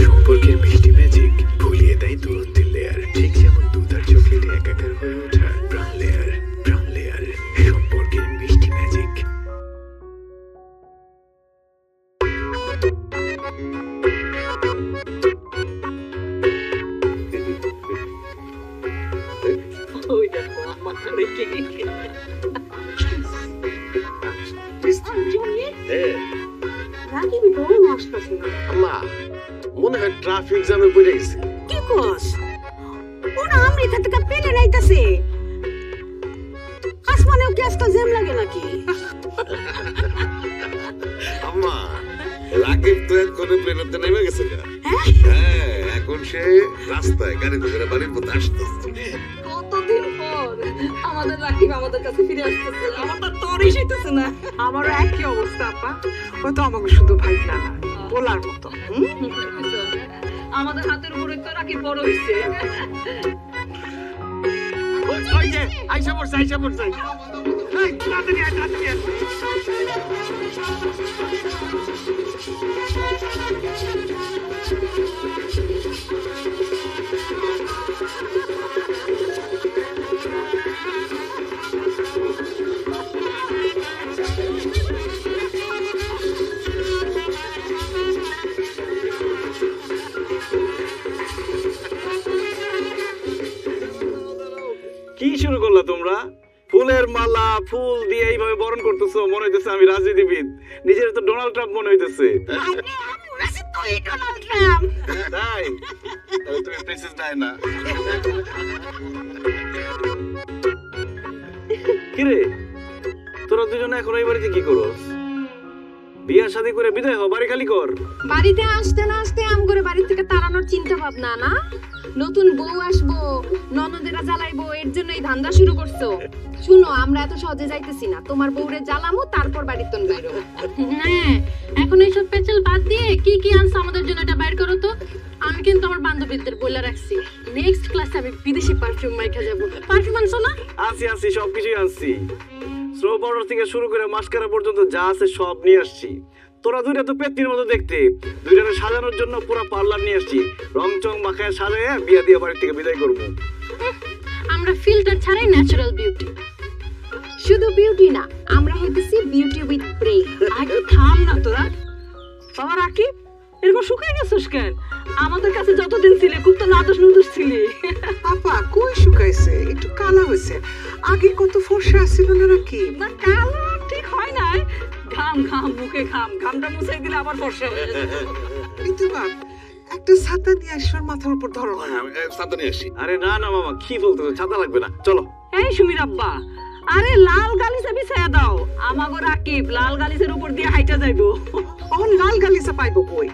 সম্পর্কের মিষ্টি ম্যাজিক ভুলিয়ে দেয় দূরত্বের লেয়ার, ঠিক যেমন দুধ আর চকলেটে একাকার হয়ে ওঠা প্রাণ লেয়ার। প্রাণ লেয়ার, সম্পর্কের মিষ্টি ম্যাজিক। আম্মা মনে হয় ট্রাফিক জ্যামে পড়ে গেছে। কি কস? ওরা আমেরিকা থেকে পেলে নাইতাছে। আসমানেও কি আজকাল জ্যাম লাগে নাকি? আম্মা রাকিব তো এক্ষণে প্লেনেতে নেমে গেছে গা। হ্যাঁ এখন সে রাস্তায় গাড়ি ধরে বাড়ির পথে আসতেছে। কতদিন পর আমাদের রাকিব আমাদের কাছে ফিরে আসতেছে, আমার তো তরই সইতেছে না। আমারও একই অবস্থা আপা। ও তো আমাকে শুধু ভাইটা না, বলার মতো। আমাদের হাতের উপরে তো রাকিব বড় হইছে। ওই যে আইসা পড়ছে এই তাড়াতাড়ি আয়, তাড়াতাড়ি আয়। কি শুরু করলা তোমরা? ফুলের মালা ফুল দিয়ে এইভাবে বরণ করতেছো, মনে হইতেছে আমি রাজনীতিবিদ। নিজের তো ডোনাল্ড ট্রাম্প মনে হইতেছে। তাই তুমি প্রিন্সেস ডায়না। কিরে তোরা দুজনে এখন এই বাড়িতে কি করস? বিয়া শাদী করে বিদায় হ, বাড়ি খালি কর। বাড়িতে আসতে না আসতে আম করে বাড়ি থেকে তাড়ানোর চিন্তা ভাবনা না? নতুন বউ আসবো, ননদেরা জ্বালাইবো, এর জন্য এই ধান্দা শুরু করছো? শুনো, আমরা এত সহজে যাইতেছি না। তোমার বউরে জ্বালামো, তারপর বাড়ির তন বাইরো। হ্যাঁ, এখন এইসব পেঁচাল বাদ দিয়ে কি কি আনছো আমাদের জন্য এটা বাইর করো তো। আমি কিন্তু আমার বান্ধবীদের বলে রাখছি, নেক্সট ক্লাসে আমি বিদেশি পারফিউম মাইখা যাবো। পারফিউম আনছো না? আনছি সবকিছুই আনছি। স্নো পাউডার থেকে শুরু করে মাস্কারা পর্যন্ত যা আছে সব নিয়ে আসছি। তোরা দুইটা তো পেতনির মতো দেখতে, দুইটাকে সাজানোর জন্য পুরো পার্লার নিয়ে আসছি। রং চং মাখায় সাজায় বিয়া দিয়ে বাড়ি থেকে বিদায় করবো। আমরা ফিল্টার ছাড়াই ন্যাচারাল বিউটি। শুধু বিউটি না, আমরা হইতেছি বিউটি উইথ ব্রেইন। আগে থাম না তোরা। বাবা রাকিব, এরকম শুকাই গেছিস কেন? আমাদের কাছে যতদিন ছিলে খুব তো নাদুস নুদুস ছিলি। আপা কই শুকাইছে, একটু কালা হয়েছে। আগে কত ফর্সা ছিল না রাকিব? না কালো ঠিক হয় নাই, ঘাম মুখে ঘামটা মুছাই দিলে আবার ফর্সা হয়ে যাবে। কিন্তু বাপ একটা ছাতা নিয়ে আসবার মাথার উপর ধরো না। সাথে নিয়ে আসি। আরে না মামা, কি বলতো, ছাতা লাগবে না, চলো। এই সুমির আব্বা, আরে লাল গালিচা বিছায়া দাও। আমাগো রাকিব লাল গালিচার উপর দিয়ে হাইটা যাইবো। ওহন লাল গালিচা পাইবো কই?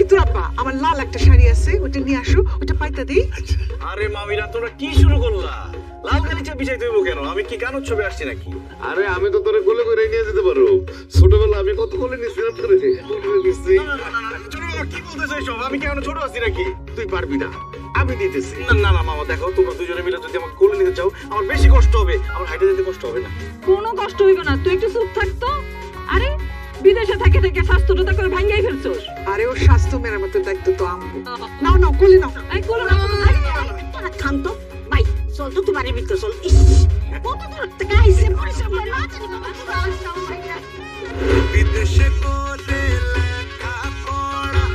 ঋতু আপা, আমার লাল একটা শাড়ি আছে, ওটা নিয়ে আসো, ওটা পাইতা দিই। আরে মামিরা তোমরা কি শুরু করলা? লাল গালিচা বিছাই দেবো কেন? আমি কি কানোর ছবি আসছি নাকি? আরে আমি তো তোরে কোলে করে নিয়ে যেতে পারো। ছোটবেলা আমি কত কোলে নিয়েছিলাম তোরে। কি বলতেছো এসব? আমি কেন ছোট আছি নাকি? তুই পারবি না, আমি দিতেছি। না মামা, দেখো তোমরা দুজনে মিলে যদি আমাকে কোলে নিতে চাও আমার বেশি কষ্ট হবে, আমার হাইটে যেতে কষ্ট হবে না। কোনো কষ্ট হইবে না, তুই একটু চুপ থাকতো। আরে বিদেশে থেকে স্বাস্থ্যটা করে ভাঙ্গাই ফেলছোস। আরে ওর স্বাস্থ্য মেরামতের দায়িত্ব তো আমগো। নাও কোলে নাও। এই কোলে তোরা থাম তো ভাই, চল তো তোমার ভিতর চল। ইস কত দূর থেকে আইছে পরিশ্রম করে না জানি বাবা। বিদেশে করে লেখাপড়া,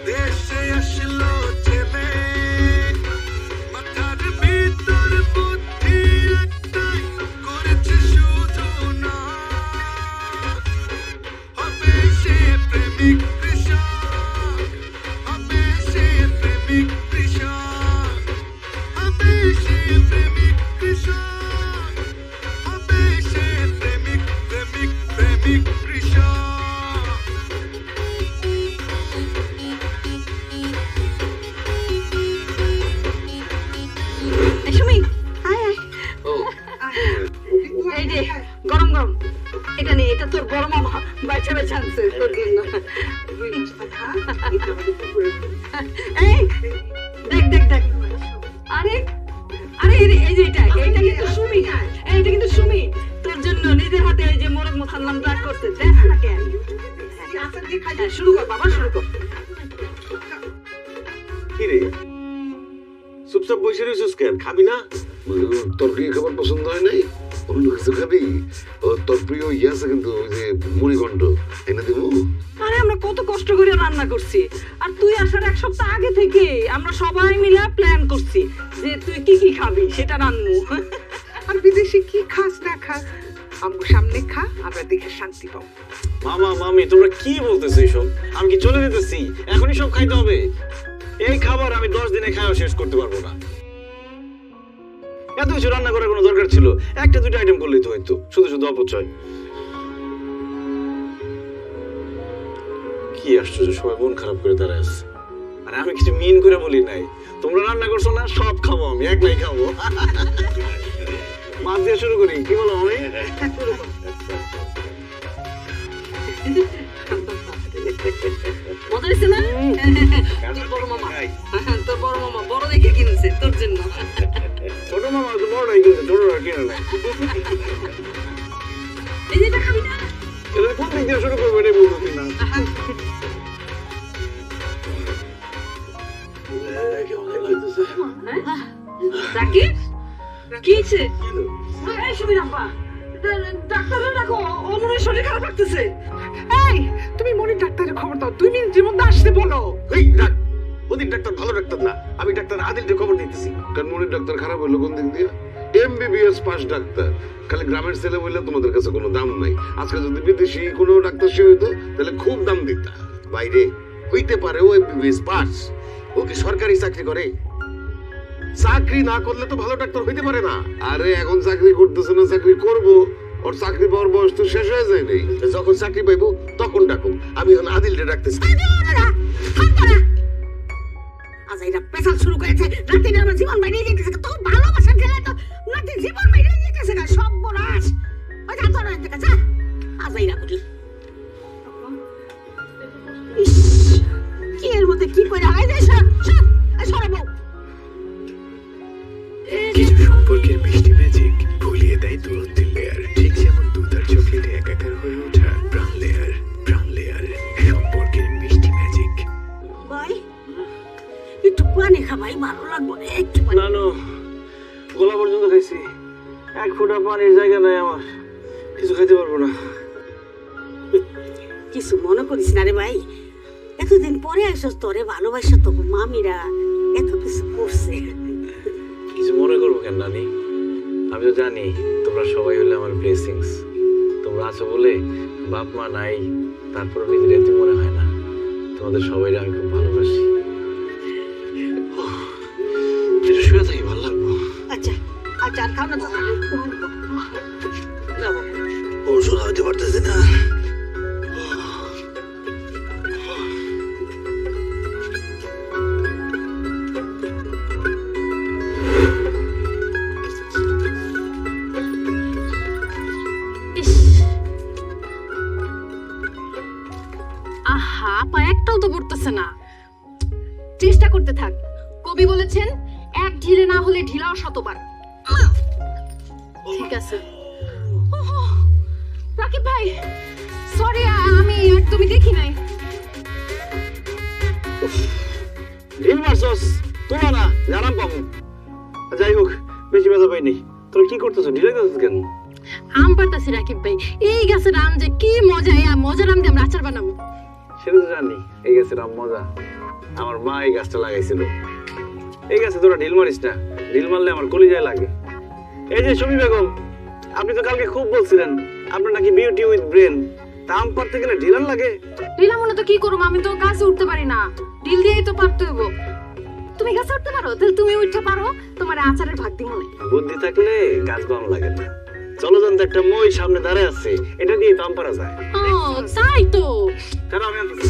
দেশে আসলো ছেলে, মাথার ভিতর বুদ্ধি একটাই, করেছে শুধু না, হবে সে প্রেমিক কৃষক, হবে সে প্রেমিক কৃষক, হবে সে প্রেমিক কৃষক, হবে সে প্রেমিক কৃষক। এই সুমি, আয় আয়। এই যে গরম এটা নে, এটা তোর বড় মামা বাইচা আনছে তোর জন্য। এই দেখ আরে এই যে এটা কিন্তু সুমি তোর জন্য নিজের হাতে এই যে মোরগ মশাল্লাম রাগ করছে। দেখ না কেন? শুরু কর বাবা, শুরু কর। কি রে চুপচাপ বসে রয়েছিস কেন? খাবি না? তোর কি খাবার পছন্দ হয় নাই? অন্য কিছু খাবি? ও তোর প্রিয় ইয়ে আছে কিন্তু, ওই যে মুড়িঘণ্ট এনে দিব। আরে আমরা কত কষ্ট করে রান্না করছি, আর তুই আসার এক সপ্তাহ আগে থেকে আমরা সবাই মিলে প্ল্যান করছি যে তুই কি কি খাবি সেটা রান্নু। আর বিদেশে কি খাস না খাস আম্মু সামনে খা, আমরা দেখে শান্তি পাবো। মামা মামি তোমরা কি বলতেছো এইসব? আমি কি চলে যেতেছি? এখনই সব খাইতে হবে? এই খাবার আমি 10 দিনে খাওয়া শেষ করতে পারবো না। এত কিছু রান্না করার কোনো দরকার ছিল? একটা দুটো আইটেম করলেই তো হইতো, শুধু শুধু অপচয়। কি আশ্চর্য, সবাই মন খারাপ করে দাঁড়ায় আছে। আর আমি কিছু মিন করে বলি নাই। তোমরা রান্না করছো না, সব খাবো আমি, একলাই খাবো। মাছ দিয়ে শুরু করি, কি বলো আমি? মজা হয়েছে না? তোর বড় মামা, তোর বড় মামা বড় দেখে কিনছে তোর জন্য। ছোট মামা তো বড়টাই কিনছে, ছোটরা কিনে নেয়। এই যে খাবি না? এটা কোন দিক দিয়ে শুরু করবো এটাই বুঝতেছি না। রাকিব, কি হয়েছে? এই সুমির আব্বা, ডাক্তারের রাখো, ওর মনে হয় শরীর খারাপ লাগতেছে। এই তুমি মনির ডাক্তারের খবর দাও, 2 মিনিটের মধ্যে আসতে বলো। এই ডাক, ওদিক ডাক্তার ভালো ডাক্তার না, আমি ডাক্তার আদিলকে খবর দিতেছি। কারণ মনির ডাক্তার খারাপ হইলো কোন দিক দিয়ে? MBBS pass doctor. খালি গ্রামের ছেলে বললে তোমাদের কাছে কোনো দাম নাই। আজকে যদি বিদেশি কোনো ডাক্তার সে হইতো তাহলে খুব দাম দিত। বাইরে হইতে পারে ও MBBS পাস, ও কি সরকারি চাকরি করে? চাকরি না করলে তো ভালো ডাক্তার হইতে পারে না। আরে এখন চাকরি করতেছে না, চাকরি করবো। ওর চাকরি পাওয়ার বয়স তো শেষ হয়ে যায় নাই। যখন চাকরি পাইবো তখন ডাকুন। আমি এখন আদিলরে ডাকতেছি। আজ এরা পেশাল শুরু করেছে, রাতে আমার জীবন বাইরে যেতেছে। তো ভালোবাসা ঠেলে তো নাকি জীবন বাইরে যেতেছে না, সব বরাস। ওই যা তোর এদিকে যা, আজ এরা বুঝলি কি এর মধ্যে কি করে হারাই যায়। সরাবো কিছু সম্পর্কের মিষ্টি ম্যাজিক ভুলিয়ে দেয় দূরত্বের লেয়ার। ঠিক যেমন দুধ আর চকলেটে একাকার হয়ে ওঠা প্রাণ লেয়ার। প্রাণ লেয়ার, সম্পর্কের মিষ্টি ম্যাজিক। ভাই একটু পানি খাবাই, ভালো লাগবো রে, একটু পানি। নানু, গলা পর্যন্ত খাইছি, এক ফোঁটা পানির জায়গা নাই আমার, কিছু খাইতে পারবো না। কিছু মনে করিস না রে ভাই, এতদিন পরে আসছ, তোরে ভালোবাসা তো মামিরা এত কিছু করছে। কিছু মনে করবো কেন নানি? আমি তো জানি তোমরা সবাই হলে আমার ব্লেসিংস। তোমরা আছো বলে বাপ মা নাই, তারপর নিজের এতে মনে হয় না। তোমাদের সবাই আমি খুব ভালোবাসি। একটু শুয়ে থাকি, ভালো লাগবো। আচ্ছা আচ্ছা, আর খাও না তো। যাবো ওষুধ হইতে পারতেছি না। আহা পা একটাও তো পড়তেছে না। চেষ্টা করতে থাক। কবি বলেছেন, এক ঢিলে না হলে ঢিলাও শতবার। ঠিক আছে। রাকিব ভাই সরি, আমি একদমই দেখি নাই। ঢিল মারছস, তোরা না আরাম পাবো। যাই হোক, বেশি ব্যথা পাইনি। তোরা কি করতেছো, ঢিলে দিতেছিস কেন? আম পারতাছি রাকিব ভাই, এই গাছের আম যে কি মজা, এই মজার আম দিয়ে আমরা আচার বানাবো। সেটা তো জানি, এই গাছের আম মজা। আমার মা এই গাছটা লাগাইছিল। এই গাছে তোরা ঢিল মারিস না, ঢিল মারলে আমার কলিজায় লাগে। এই যে সুমি বেগম, আপনি তো কালকে খুব বলছিলেন আপনার নাকি বিউটি উইথ ব্রেন। তা আম পারতে গেলে ঢিলার লাগে? ঢিলা মনে তো কি করবো, আমি তো গাছে উঠতে পারি না, ঢিল দিয়েই তো পারতে হইব। তুমি গাছে উঠতে পারো, তাহলে তুমি উঠতে পারো, তোমার আচারের ভাগ দিব না। বুদ্ধি থাকলে গাছ বাম লাগে না। চলো জানতো, একটা মই সামনে দাঁড়ায় আছে, এটা দিয়ে তো আম পারা যায়। ও তাই তো। কেন আমি আনতেছি।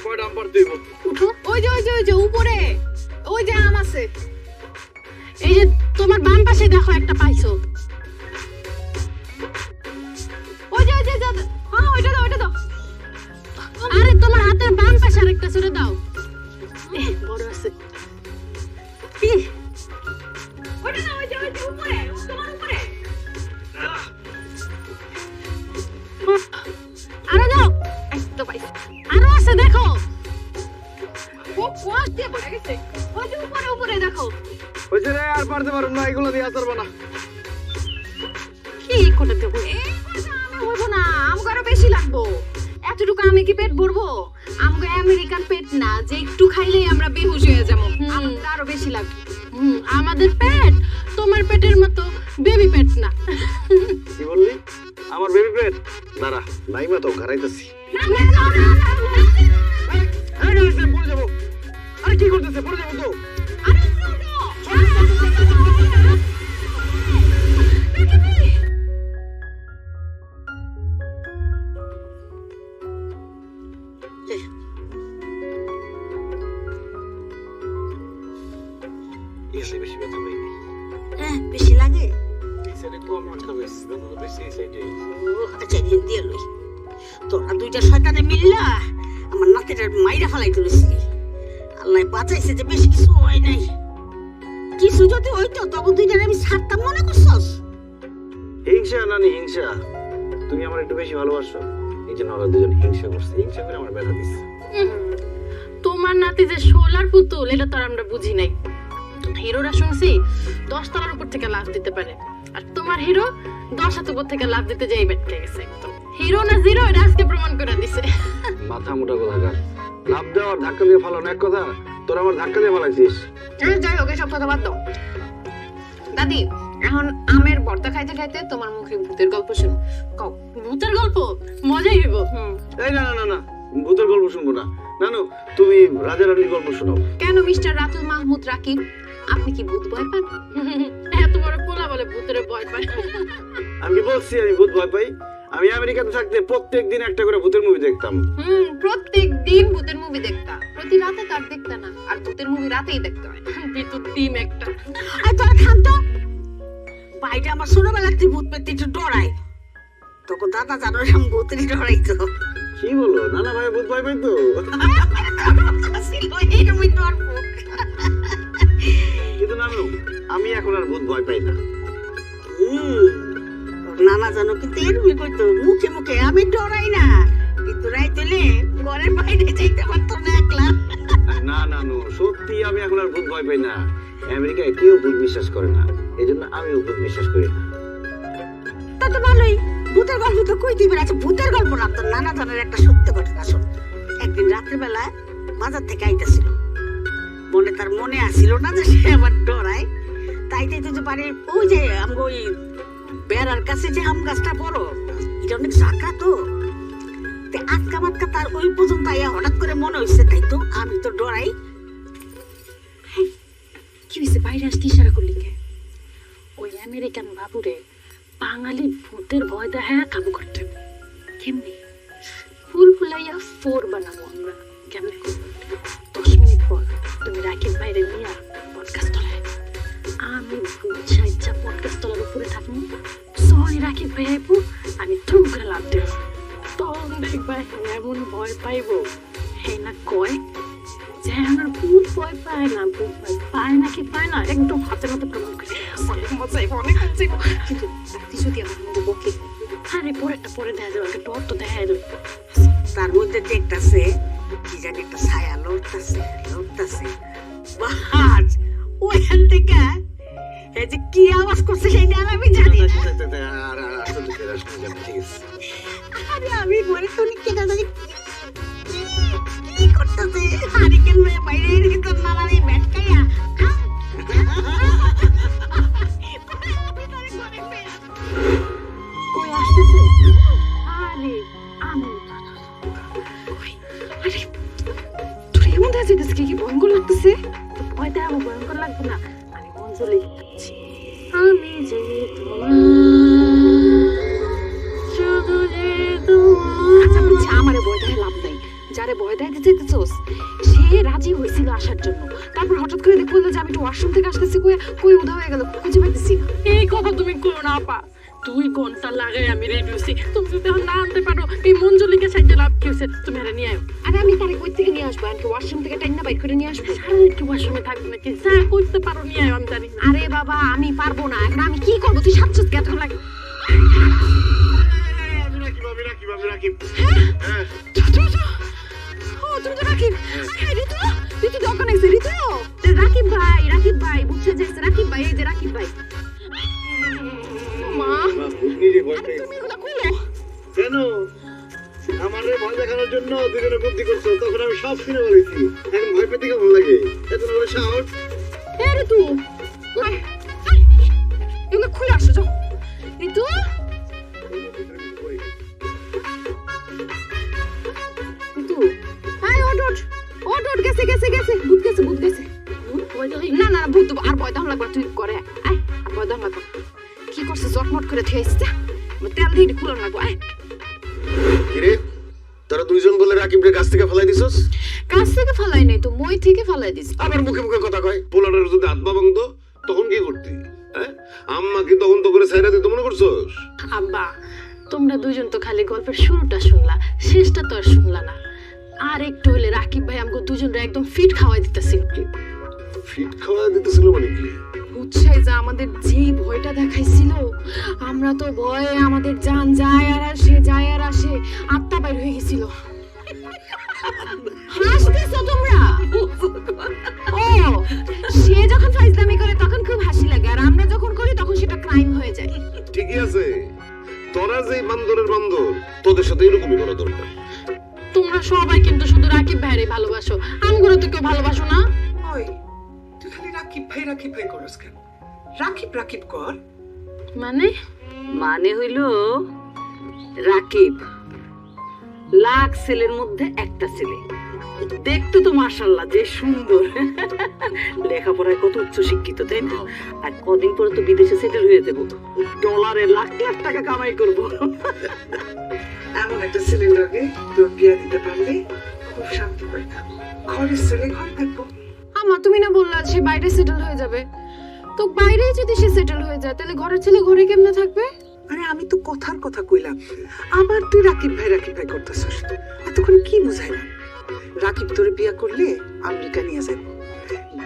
কয়টা আম পারতে হইব? উঠো, ওই যে ওই যে ওই যে উপরে ওই যে আম আছে। এই যে তোমার বাম পাশে দেখো একটা পাইছো। ওই যে ওই যে হ্যাঁ ওইটা দাও, ওইটা দাও। আরে তোমার হাতের বাম পাশে আরেকটা ছেড়ে দাও। বড় আছে। কি? ওইটা উপরে তোমার উপরে আরো যাও এই তো পাইছি আরো আছে দেখো ও কোয়াস দিয়ে পড়ে গেছে ওই যে উপরে উপরে দেখো হয়েছে রে, আর পারতে পারবো না, এগুলো দিয়ে আসতে পারবো না। কি করে দেবো এই কথা আমি হইব না, আমগো আরো বেশি লাগবো। এতটুকু আমি কি পেট ভরবো? আমগো আমেরিকান পেট না যে একটু খাইলেই আমরা বেহুশ হয়ে যাবো। আমাদের আরো বেশি লাগবে। আমাদের পেট তোমার পেটের মতো বেবি পেট না কি বললি? আমার বেবি পেট? দাঁড়া, নাইমা তো ঘাড়াইতেছি। পড়ে যাবো। আরে কি করতেছে? পড়ে যাবো তো। এসে বেশি ব্যথা পাইনি। বেশি লাগে? এই সাইডে কম ব্যথা পাইছি, ব্যথা তো বেশি এই সাইডে। আচ্ছা দিন দিয়ে লই তোরা দুইটা শয়তানে মিললা আমার নাতিটার মাইরা ফেলাই তুলেছিলি। আল্লাহ বাঁচাইছে যে বেশি কিছু হয় নাই। কিছু যদি হইতো তখন দুইটারে আমি ছাড়তাম মনে করছস? হিংসা নানি হিংসা, তুমি আমার একটু বেশি ভালোবাসো, এই জন্য ওরা দুজন হিংসা করছে, হিংসা করে আমার ব্যথা দিচ্ছে। তোমার নাতি যে সোলার পুতুল এটা তো আর আমরা বুঝি নাই। হিরোরা শুনছি 10 তলার উপর থেকে লাফ দিতে পারে, আর তোমার হিরো 10 হাত উপর থেকে লাফ দিতে যাই বেটকে গেছে একদম। হিরো না জিরো এটা আজকে প্রমাণ করে দিছে। মাথা মোটা কথাকার, লাভ দেওয়ার ধাক্কা দিয়ে ফালানো এক কথা, তোর আমার ধাক্কা দিয়ে ফালাইছিস। যাই হোক এসব কথা বাদ দাও। দাদি এখন আমের ভর্তা খাইতে খাইতে তোমার মুখে ভূতের গল্প শুনো। কও। ভূতের গল্প মজাই হইব। এই না না না না, ভূতের গল্প শুনবো না। নানু তুমি রাজা রানীর গল্প শোনাও। কেন মিস্টার রাতুল মাহমুদ রাকিব, আপনি কি ভূত ভয় পান? এত বড় পোলা বলে ভূতের ভয় পায়। আমি কি বলছি আমি ভূত ভয় পাই? আমি আমেরিকাতে থাকতে প্রত্যেকদিন একটা করে ভূতের মুভি দেখতাম। প্রত্যেক দিন ভূতের মুভি দেখতা, প্রতি রাতে তার দেখতা না, আর ভূতের মুভি রাতেই দেখতে হয়। ভিতর টিম একটা। আর তোরা থাম তো। বাইরে আমার ছোটবেলাতে ভূত পেতে একটু ডরাই, তখন দাদা জানো আমি ভূতেরই ডরাইতো। কি বলো? নানা ভাই ভূত ভয় পাই তো। এরকমই ডরবো। কিন্তু নানু আমি এখন আর ভূত ভয় পাই না। নানা জানো কিন্তু এরকমই কইতো মুখে মুখে আমি ডরাই না, কিন্তু রাইতেলে ঘরের বাইরে যাইতে পারতো না একলা। না নানু সত্যি আমি এখন আর ভূত ভয় পাই না। আমেরিকায় কেউ ভূত বিশ্বাস করে না, এই জন্য আমিও ভূত বিশ্বাস করি না। তা তো ভালোই, ভূতের গল্প তো কই দিবেন। আচ্ছা ভূতের গল্প না, তোর নানা জানের একটা সত্য ঘটনা শোন। একদিন রাত্রিবেলা বাজার থেকে আইতাছিল, তার মনে আসছিল না যে সে আবার ডরায়, তাই তো যে বাড়ির ওই যে আমগো ওই বেড়ার কাছে যে আম গাছটা বড়, এটা অনেক জাকা তো আটকা মাটকা তার ওই পর্যন্ত আইয়া হঠাৎ করে মনে হইছে, তাই তো আমি তো ডরাই। কি হয়েছে? বাইরে আসতে ইশারা করলি কে? ওই আমেরিকান বাবুরে বাঙালি ভূতের ভয় দেখায় কাবু করতে হবে। কেমনি? ফুল ফুলাইয়া 4 বানাবো আমরা। কেমনে? 10 মিনিট পর তুমি রাকিব বাইরে নিয়ে পডকাস্ট তলায়, আমি ভূত সাইজা পডকাস্ট তলার উপরে থাকবো, সবাই রাকিব ভাই আইবো, আমি থুম করে লাভ দেব। তখন দেখবা এমন ভয় পাইবো হে না কয় যে আমার ভূত ভয় পায় না, ভূত ভয় পায় না কি পায় না একদম হাতের মতো প্রমাণ করে। অনেক মজা আইবো, অনেক মজা আইবো। কিন্তু দাদি যদি আমার মধ্যে বকে, আরে পরেরটা দেখা যাবে, ডর তো দেখা যাবে। তার মধ্যে দেখতাছে কি জানি একটা ছায়া লড়তাছে বাস ওইখান থেকে এই যে কি আওয়াজ করছে সেটা আমি জানি না। আরে আমি ঘরে তো নিকে না জানি কি করতেছে, হারিকেন বাইরে ভিতর নাড়ারে ব্যাটকাইয়া কই আসতেছে? আরে আমি আরে তোর এমন দেখা যাইতেছে কি ভয়ঙ্কর লাগতেছে। ভয় দেখাবো, ভয়ঙ্কর লাগবে না। আমি অঞ্জলি দিচ্ছি, আমি যে তোমার শুধু যে তোমার। আচ্ছা বলছি আমারে ভয় দেখায় লাভ নাই, যারে ভয় দেখাতে চাইতেছোস সে রাজি হয়েছিল আসার জন্য, তারপর হঠাৎ করে দেখবো যে আমি একটু ওয়াশরুম থেকে আসতেছি, কই উধা হয়ে গেল, খুঁজে পাইতেছি না। এই কথা তুমি করো না আপা, 2 ঘন্টা লাগাই আমি রেডি হইছি। তুমি যদি এখন না আনতে পারো, এই মঞ্জুলিকে সাইডে লাভ কি হইছে? তুমি আরে নিয়ে আয়। আরে আমি তারে কই থেকে নিয়ে আসবো? আমি ওয়াশরুম থেকে টাইনা বাইক করে নিয়ে আসবো? সারা একটু ওয়াশরুমে থাকবে নাকি? যা করতে পারো নিয়ে আয়, আমি জানি না। আরে বাবা আমি পারবো না, এখন আমি কি করবো? তুই সাতশো এত লাগে। ও তুমি তো রাকিব। হ্যাঁ ঋতু, ঋতু দোকান আছে। ঋতু রাকিব ভাই বুঝছে যে রাকিব ভাই, এই যে রাকিব ভাই। মা তুমি এগুলো খুলো। কেন আমারে ভয় দেখানোর জন্য দুজনে বুদ্ধি করছো? তখন আমি সব শুনে বলেছি, এখন ভয় পেতে কেমন লাগে? এত বড় সাহস! হ্যাঁ ঋতু, এগুলো খুলে আসো যাও। ঋতু ঋতু আয় ওট গেছে ভূত গেছে। না না ভূত আর ভয় তখন লাগবে, তুই করে আয়, আর ভয় তখন লাগবে। কি করছে? জটমট করে থেয়েছে, তেল দিয়ে খুলে লাগবো। আয় কিরে তোরা দুইজন বলে রাকিবরে গাছ থেকে ফেলাই দিছস? কাছ থেকে ফালাই নাই তো, মই থেকে ফালাই দিস। আবার মুখে মুখে কথা কয়। পোলারের যদি আত্মা ভাঙতো তখন কি করতি? হ্যাঁ, আম্মা কি তখন তো করে সাইরা দিতে মনে করছস? আব্বা, তোমরা দুজন তো খালি গল্পের শুরুটা শুনলা, শেষটা তো আর শুনলা না। আর একটু হলে রাকিব ভাই আমাকে দুজনরা একদম ফিট খাওয়াই দিতেছিল। ফিট খাওয়া দিতেছিল মানে কি? বুঝছে যে আমাদের যেই ভয়টা দেখাইছিল, আমরা তো ভয়ে আমাদের জান যায় আর আসে আত্মা বাইর হয়ে গেছিল। হাসতেছো তোমরা? ও সে যখন ফাইজলামি করে তখন খুব হাসি লাগে, আর আমরা যখন করি তখন সেটা ক্রাইম হয়ে যায়। ঠিকই আছে, তোরা যে বান্দরের বান্দর, তোদের সাথে এরকমই করা দরকার। তোমরা সবাই কিন্তু শুধু রাকিব ভাইরে ভালোবাসো, আমগুলো তো কেউ ভালোবাসো না। ওই তুই খালি রাকিব ভাই করস কেন? রাকিব কর। মানে হইল রাকিব লাখ ছেলের মধ্যে একটা ছেলে, দেখতে তো মাশাআল্লাহ যে সুন্দর, লেখাপড়ায় কত উচ্চ শিক্ষিত, তাই না? আর কদিন পরে তো বিদেশে সেটেল হয়ে যাবো, ডলারে লাখ লাখ টাকা কামাই করব। এমন একটা ছেলের লাগে তোর বিয়ে দিতে পারলে খুব শান্তি পাইতাম। ঘরের ছেলে ঘরে থাকবো। আমা তুমি না বললা সে বাইরে সেটেল হয়ে যাবে? তো বাইরে যদি সে সেটেল হয়ে যায় তাহলে ঘরের ছেলে ঘরে কেমনে থাকবে? আরে আমি তো কথার কথা কইলাম, আবার তুই রাকিব ভাই করতেছিস। এতক্ষণ কি বুঝাইলাম? রাকিব তোরে বিয়ে করলে আমেরিকা নিয়ে যাবো,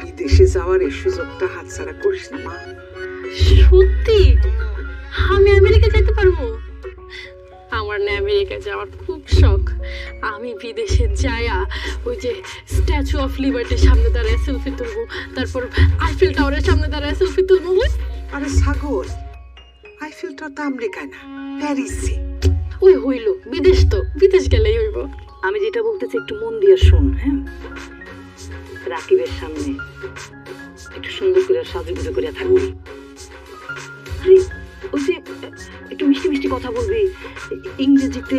বিদেশে যাওয়ার এই সুযোগটা হাতছাড়া করিস না মা। সত্যি আমি আমেরিকা যেতে পারবো? আমার না আমেরিকা যাওয়ার খুব শখ। আমি বিদেশে যায়া ওই যে স্ট্যাচু অফ লিবার্টির সামনে দাঁড়ায় সেলফি তুলবো, তারপর আইফেল টাওয়ারের সামনে দাঁড়ায় সেলফি তুলবো। আরে ছাগল, আইফেলটা তো আমেরিকায় না, প্যারিসে। ওই হইলো বিদেশ, তো বিদেশ গেলেই হইব। আমি যেটা বলতেছি একটু মন দিয়ে শোন। হ্যাঁ, রাকিবের সামনে একটু সুন্দর করে সাজুগুজু করে থাকবি। আরে ওই যে একটু মিষ্টি মিষ্টি কথা বলবি, ইংরেজিতে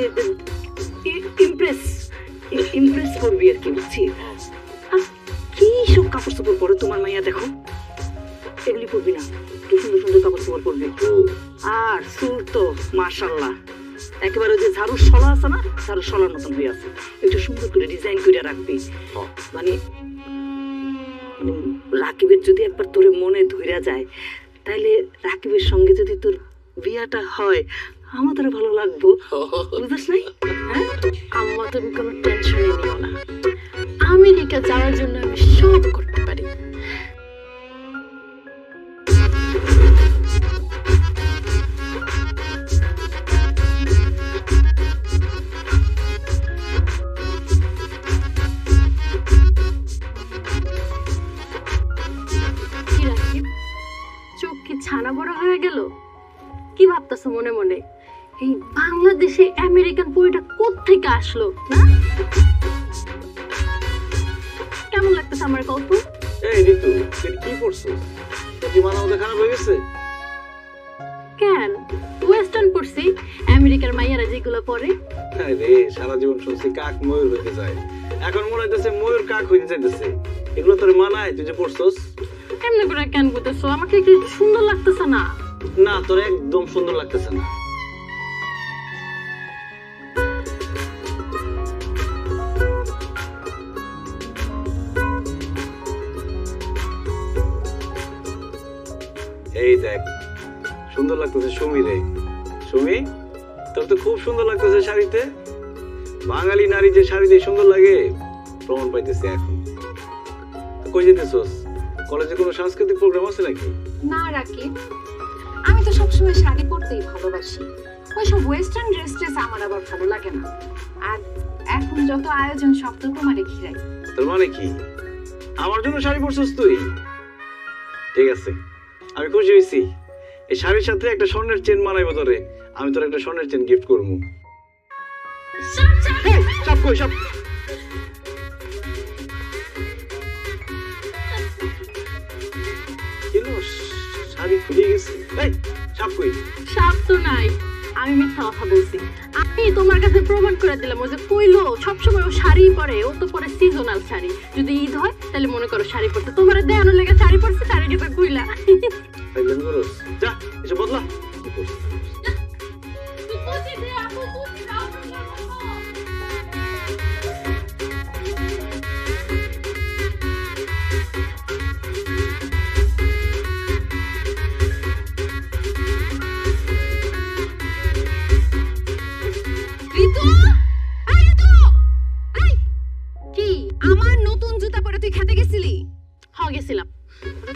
ইমপ্রেস করবি আর কি, বুঝছি? আর কি সব কাপড় চোপড় পরে তোমার মাইয়া, দেখো এগুলি পরবি না, একটু সুন্দর সুন্দর কাপড় চোপড় পরবি। আর চুল তো মাশাআল্লাহ একেবারে যে ঝাড়ুর শলা আছে না, ঝাড়ুর শলার মতন হয়ে আছে, একটু সুন্দর করে ডিজাইন করে রাখবি। মানে রাকিবের যদি একবার তোর মনে ধইরা যায়, তাইলে রাকিবের সঙ্গে যদি তোর বিয়াটা হয় আমাদের ভালো লাগবো, বুঝছ নাই? হ্যাঁ আম্মা তুমি কোনো টেনশনই নিও না, আমেরিকা যাওয়ার জন্য আমি সব করতে পারি। কি রাকিব, চোখ কি ছানা বড় হয়ে গেল? কি ভাবতেছো মনে মনে? এই বাংলাদেশে আমেরিকান পরিটা কোত্থেকে আসলো না? কেমন লাগতেছে আমার গল্প? এই ঋতু, এটা কি পড়ছো? তোর কি মাথা মধ্যে খারাপ হয়ে গেছে? কেন ওয়েস্টার্ন পড়ছি, আমেরিকার মাইয়ারা যেগুলো পরে। রে সারা জীবন শুনছি কাক ময়ূর হইতে যায়, এখন মনে হইতেছে ময়ূর কাক হইতে চাইতেছে। এগুলো তোর মানায়? তুই যে পড়ছস এমনি করে কেন করতেছো? আমাকে একটু সুন্দর লাগতেছে না? না, তোর একদম সুন্দর লাগতেছে না। এই দেখ, সুন্দর লাগতেছে সুমি রে। সুমি, তোর তো খুব সুন্দর লাগতেছে শাড়িতে। বাঙালি নারী যে শাড়ি দিয়ে সুন্দর লাগে প্রমাণ পাইতেছে এখন। তো কই যেতেছস? কলেজে কোনো সাংস্কৃতিক প্রোগ্রাম আছে নাকি? না রাকিব, আমি তো সবসময় শাড়ি পরতেই ভালোবাসি। ওইসব ওয়েস্টার্ন ড্রেস আমার আবার ভালো লাগে না। আর এখন যত আয়োজন সব তো তোমারে ঘিরাই। তোর মানে কি আমার জন্য শাড়ি পরছস তুই? ঠিক আছে, আমি খুশি হয়েছি। এই শাড়ির সাথে একটা স্বর্ণের চেন মানাইবো তোরে। আমি তোর একটা স্বর্ণের চেন গিফট করবো। সব কই সব কেন শাড়ি খুলে গেছে? এই সব কই? সাপ তো নাই, আমি মিথ্যা কথা বলছি। আমি তোমার কাছে প্রমাণ করে দিলাম, ও যে কইলো সবসময় ও শাড়ি পরে, ও তো পরে সিজনাল শাড়ি। যদি ঈদ হয় তাহলে মনে করো শাড়ি পরতে, তোমার দেয়ানো লেগে শাড়ি পরছে, শাড়ি গেছে কইলা। একদম করস যা এসে বদলা। কি আমার নতুন জুতা পরে তুই খেতে গেছিলি? গেছিলাম।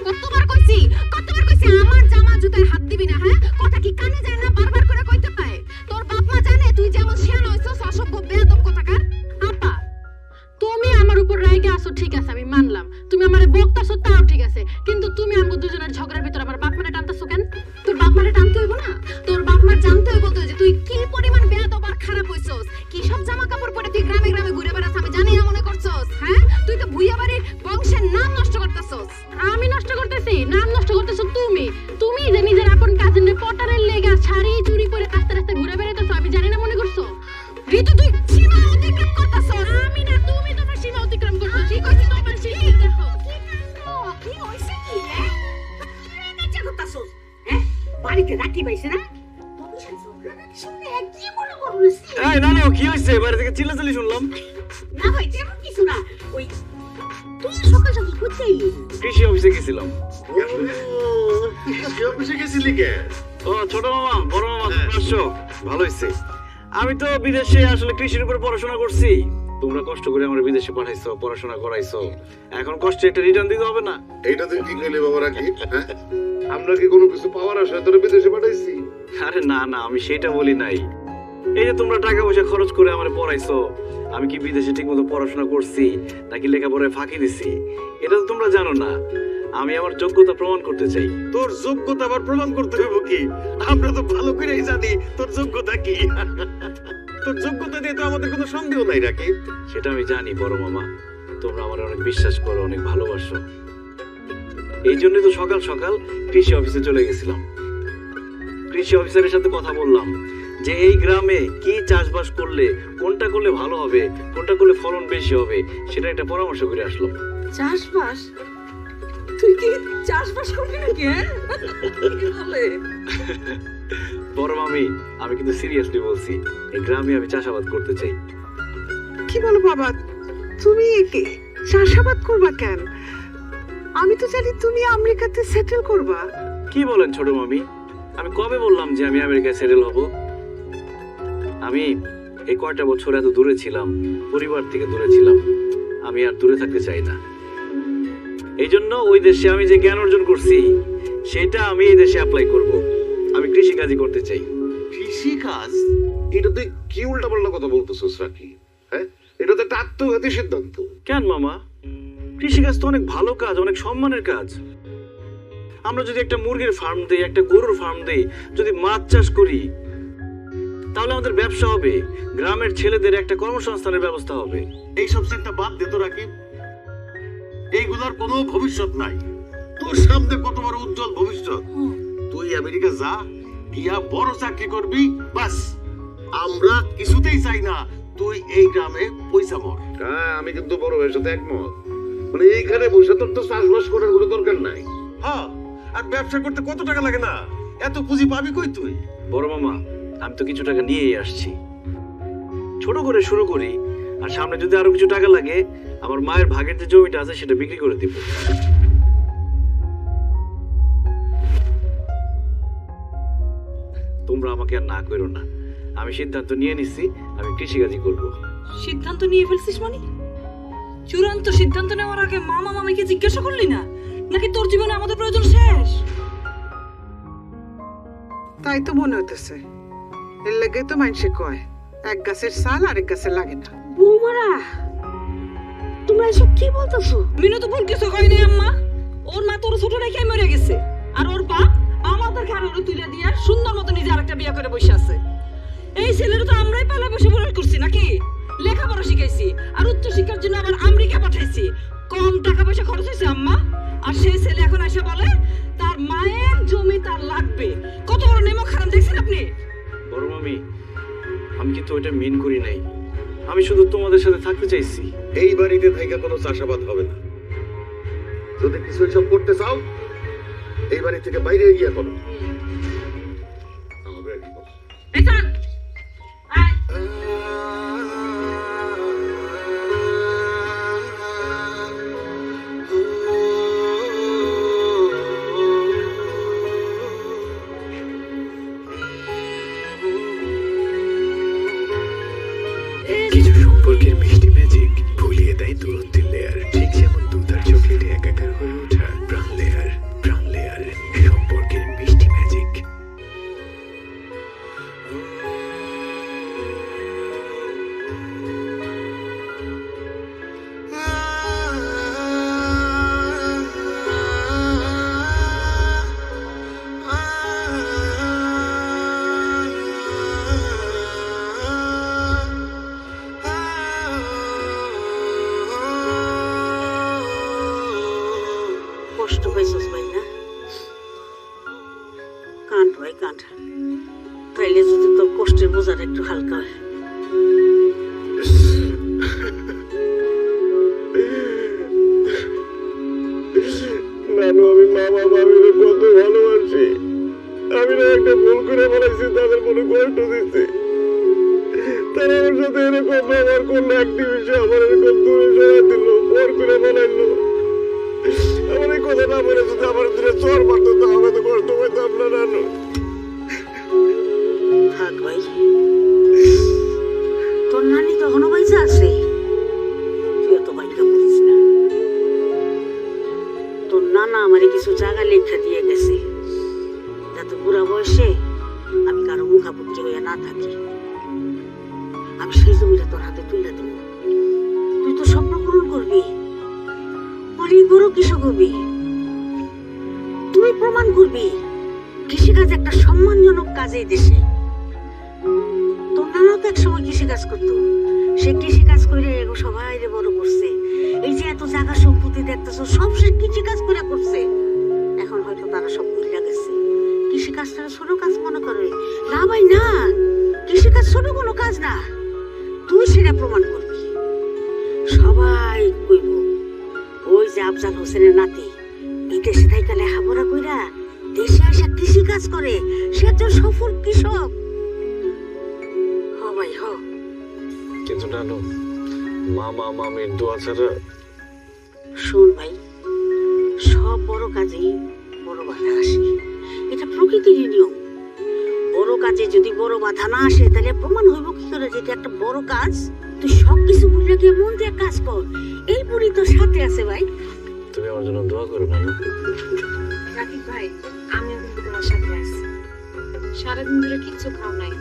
কতবার কইছি আমার জামা জুতায় হাত দিবি না। হ্যাঁ, কথা কি কানে যায় না? বারবার করে কইতে হয়। তোর বাপ মা জানে তুই যেমন শিয়ান হইছস, অসভ্য বেয়াদব কোথাকার। আপা, তুমি আমার উপর রাগে আসো ঠিক আছে, আমি মানলাম। তুমি আমারে বকতাছো তাও ঠিক আছে, কিন্তু তুমি আমগো দুজনের ঝগড়ার ভিতর আমার বাপ মারে টানতাছো কেন? তোর বাপ মারে টানতে হইব না? তোর বাপ মার জানতে হইব তো যে তুই কি পরিমাণ বেয়াদব আর খারাপ হইছস। কি সব জামা কাপড় পরে তুই গ্রামে গ্রামে ঘুরে বেড়াস, আমি জানি না মনে করছস? হ্যাঁ, তুই তো ভুইয়া বাড়ির বংশের নাম নষ্ট করতেছস। আমি নষ্ট করতেছি? নাম নষ্ট করতেছো তুমি। তুমি যে নিজের আপন কাজিনের পটারের লেগা শাড়ি চুরি করে রাস্তা রাস্তা ঘুরে বেড়াইতেছো, আমি জানি না মনে করছো? ঋতু, তুই সীমা অতিক্রম করতেছস। আমি না, তুমি তোমার সীমা অতিক্রম করছো। ঠিক আছে, তোমার সীমা দেখো। কি হইছে কি? হ্যাঁ, নেচে করতাছস? হ্যাঁ, বাড়িতে রাখি পাইছে না? তুমি সেই ঝগড়া নাকি শুনে কি মনে করছিস? এই না না, কি হইছে? বাইরে থেকে চিল্লাচিল্লি শুনলাম। না ভাই, তেমন কিছু না। ওই তুই সকাল সকাল করতে এলি? কৃষি অফিসে গেছিলাম। কৃষি অফিসে গেছিলি কে? ও ছোট মামা, বড় মামা তোমরা আসছো, ভালো হইছে। আমি তো বিদেশে আসলে কৃষির উপর পড়াশোনা করছি। তোমরা কষ্ট করে আমার বিদেশে পাঠাইছো, পড়াশোনা করাইছো, এখন কষ্টে একটা রিটার্ন দিতে হবে না? এইটা তুই কি কইলি বাবা রাকি? হ্যাঁ, আমরা কি কোনো কিছু পাওয়ার আশায় তোরে বিদেশে পাঠাইছি? আরে না না, আমি সেটা বলি নাই। এই যে তোমরা টাকা পয়সা খরচ করে আমার পড়াইছো, আমি কি বিদেশে ঠিক মতো পড়াশোনা করছি নাকি লেখাপড়ায় ফাঁকি দিছি এটা তো তোমরা জানো না। আমি আমার যোগ্যতা প্রমাণ করতে চাই। তোর যোগ্যতা আবার প্রমাণ করতে হবে কি? আমরা তো ভালো করেই জানি তোর যোগ্যতা কি। তোর যোগ্যতা নিয়ে তো আমাদের কোনো সন্দেহ নাই রাকি। সেটা আমি জানি বড় মামা, তোমরা আমার অনেক বিশ্বাস করো, অনেক ভালোবাসো। এই জন্যই তো সকাল সকাল কৃষি অফিসে চলে গেছিলাম। কৃষি অফিসারের সাথে কথা বললাম যে এই গ্রামে কি চাষবাস করলে, কোনটা করলে ভালো হবে, কোনটা করলে ফলন বেশি হবে, সেটা একটা পরামর্শ করে আসলাম। চাষবাস? তুই কি চাষবাস করবি নাকি? হ্যাঁ, কি বলে? বড় মামি, আমি কিন্তু সিরিয়াসলি বলছি, এই গ্রামে আমি চাষাবাদ করতে চাই। কি বলো বাবা, তুমি কি চাষাবাদ করবা কেন? আমি তো জানি তুমি আমেরিকাতে সেটেল করবা। কি বলেন ছোট মামি? আমি কবে বললাম যে আমি আমেরিকায় সেটেল হব? আমি এই কয়টা বছর এত দূরে ছিলাম, পরিবার থেকে দূরে ছিলাম, আমি আর দূরে থাকতে চাই না। এই জন্য ওই দেশে আমি যে জ্ঞান অর্জন করছি সেটা আমি এই দেশে অ্যাপ্লাই করব। আমি কৃষিকাজই করতে চাই। কৃষি কাজ? এটা তুই কি উল্টাপাল্টা কথা বলতেছিস রাকি? হ্যাঁ, এটা তো একটা আত্মঘাতী সিদ্ধান্ত। কেন মামা? কৃষিকাজ তো অনেক ভালো কাজ, অনেক সম্মানের কাজ। আমরা যদি একটা মুরগির ফার্ম দেই, একটা গরুর ফার্ম দেই, যদি মাছ চাষ করি, তাহলে আমাদের ব্যবসা হবে, গ্রামের ছেলেদের একটা কর্মসংস্থানের ব্যবস্থা হবে। এইসব চিন্তা বাদ দে তো রাকি। এইগুলার কোনো ভবিষ্যৎ নাই। তোর সামনে কত বড় উজ্জ্বল ভবিষ্যৎ। তুই আমেরিকা যা, গিয়া বড় চাকরি করবি, বাস। আমরা কিছুতেই চাই না তুই এই গ্রামে পয়সা মর। হ্যাঁ, আমি কিন্তু বড় ভাইয়ের সাথে একমত। মানে এইখানে বসে তোর তো চাষবাস করার কোনো দরকার নাই। হ্যাঁ, আর ব্যবসা করতে কত টাকা লাগে না? এত পুঁজি পাবি কই তুই? বড় মামা, আমি তো কিছু টাকা নিয়েই আসছি। ছোট করে শুরু করি, আর সামনে যদি আরো কিছু টাকা লাগে, আমার মায়ের ভাগের যে জমিটা আছে সেটা বিক্রি করে দিব। তোমরা আমাকে আর না করো না। আমি সিদ্ধান্ত নিয়ে নিচ্ছি, আমি কৃষিকাজই করব। সিদ্ধান্ত নিয়ে ফেলছিস মানে? চূড়ান্ত সিদ্ধান্ত নেওয়ার আগে মামা মামিকে জিজ্ঞাসা করলি না? নাকি তোর জীবনে আমাদের প্রয়োজন শেষ? তাই তো মনে হইতেছে। এর লাগে তো মানুষে কয় এক গাছের সাল আরেক গাছে লাগে না। বৌমারা তোমরা এসব কি বলতেছো? মিনু তো ভুল কিছু কয়নি আম্মা। ওর মা তোর ছোট রেখে মরে গেছে, আর ওর বাপ আমাদের ঘরে ওরা তুলে দিয়ে সুন্দর মতো নিজে আরেকটা বিয়ে করে বসে আছে। এই ছেলেটা তো আমরাই পালা বসে বড় করছি নাকি? লেখাপড়া শিখাইছি, আর উচ্চ শিক্ষার জন্য আবার আমেরিকা পাঠাইছি। কম টাকা পয়সা খরচ হয়েছে আম্মা। আর সেই ছেলে এখন এসে বলে তার মায়ের জমি তার লাগবে। কত বড় নেমক হারাম দেখছেন আপনি? বড় মামি, আমি কিন্তু ওইটা মিন করি নাই। আমি শুধু তোমাদের সাথে থাকতে চাইছি। এই বাড়িতে থেকে কোনো চাষাবাদ হবে না। যদি কিছু এসব করতে চাও এই বাড়ি থেকে বাইরে গিয়ে করো। এখান আয়। কিছু সম্পর্কের মিষ্টি ম্যাজিক ভুলিয়ে দেয় দূরত্বের লেয়ার, ঠিক যেমন দুধ আর চকলেটে একাকার হয়ে ওঠা প্রাণ লেয়ার। প্রাণ লেয়ার, সম্পর্কের মিষ্টি ম্যাজিক। কষ্ট পাইছস ভাই না? কান্ড ভাই কান্ড। তাইলে যদি তোর কষ্টের বোঝাটা একটু হালকা হয়। নানু, আমি মামা মামিকে কত ভালোবাসি। আমি না একটা ভুল করে বলেছি, তাদের মনে কষ্ট দিচ্ছি। তারা আমার সাথে এরকম ব্যবহার করলো, এক নিমিষে আমার এরকম দূরে সরাই দিল, পর করে বানাইলো। আমার এই কথা না বলে যদি আমার দিনে চর মারতো তাহলে তো কষ্ট পাইতাম না নানু। থাক ভাই, তোর নানি তখনও বাইসা আছে। তুই এত বাইকা করিস না। তোর নানা আমারে কিছু জায়গা লেখা দিয়ে গেছে, যাতে বুড়া বয়সে আমি কারো মুখাপুক্ষি হয়ে না থাকি। আমি সেই জমিটা তোর হাতে তুলে দেবো। তুই তো স্বপ্ন পূরণ করবি, অনেক বড় কৃষক হবি। তুই প্রমাণ করবি কৃষিকাজ একটা সম্মানজনক কাজ এই দেশে। তোর নানাও তো একসময় কৃষিকাজ করতো, সে কৃষিকাজ করে এগো সবাই বড় করছে। এই যে এত জায়গা সম্পত্তি দেখতেছো, সব সে কৃষিকাজ করে করছে। এখন হয়তো তারা সব ভুলে গেছে। কৃষিকাজটা ছোট কাজ মনে করে না ভাই, না, কৃষিকাজ ছোট কোনো কাজ না। তুই সেটা প্রমাণ করবি। সবাই কইব ওই যে আফজাল হোসেনের নাতি বিদেশে থাইকা লেখাপড়া কইরা দেশে এসে কৃষি কাজ করে, সে একজন সফল কৃষক। হ ভাই হ। কিন্তু নানু, মামা মামির দোয়া ছাড়া। শোন ভাই, সব বড় কাজেই বড় বাধা আসে, এটা প্রকৃতির নিয়ম। বড় কাজে যদি বড় বাধা না আসে তাহলে প্রমাণ হইব কি করে যে এটা একটা বড় কাজ? তুই সবকিছু ভুলে গিয়ে মন দিয়ে কাজ কর। এই বুড়ি তোর সাথে আছে ভাই। তুমি আমার জন্য দোয়া করো নানু। রাকিব ভাই, আমিও কিন্তু তোমার সাথে আছি। সারাদিন ধরে কিচ্ছু খাও নাই,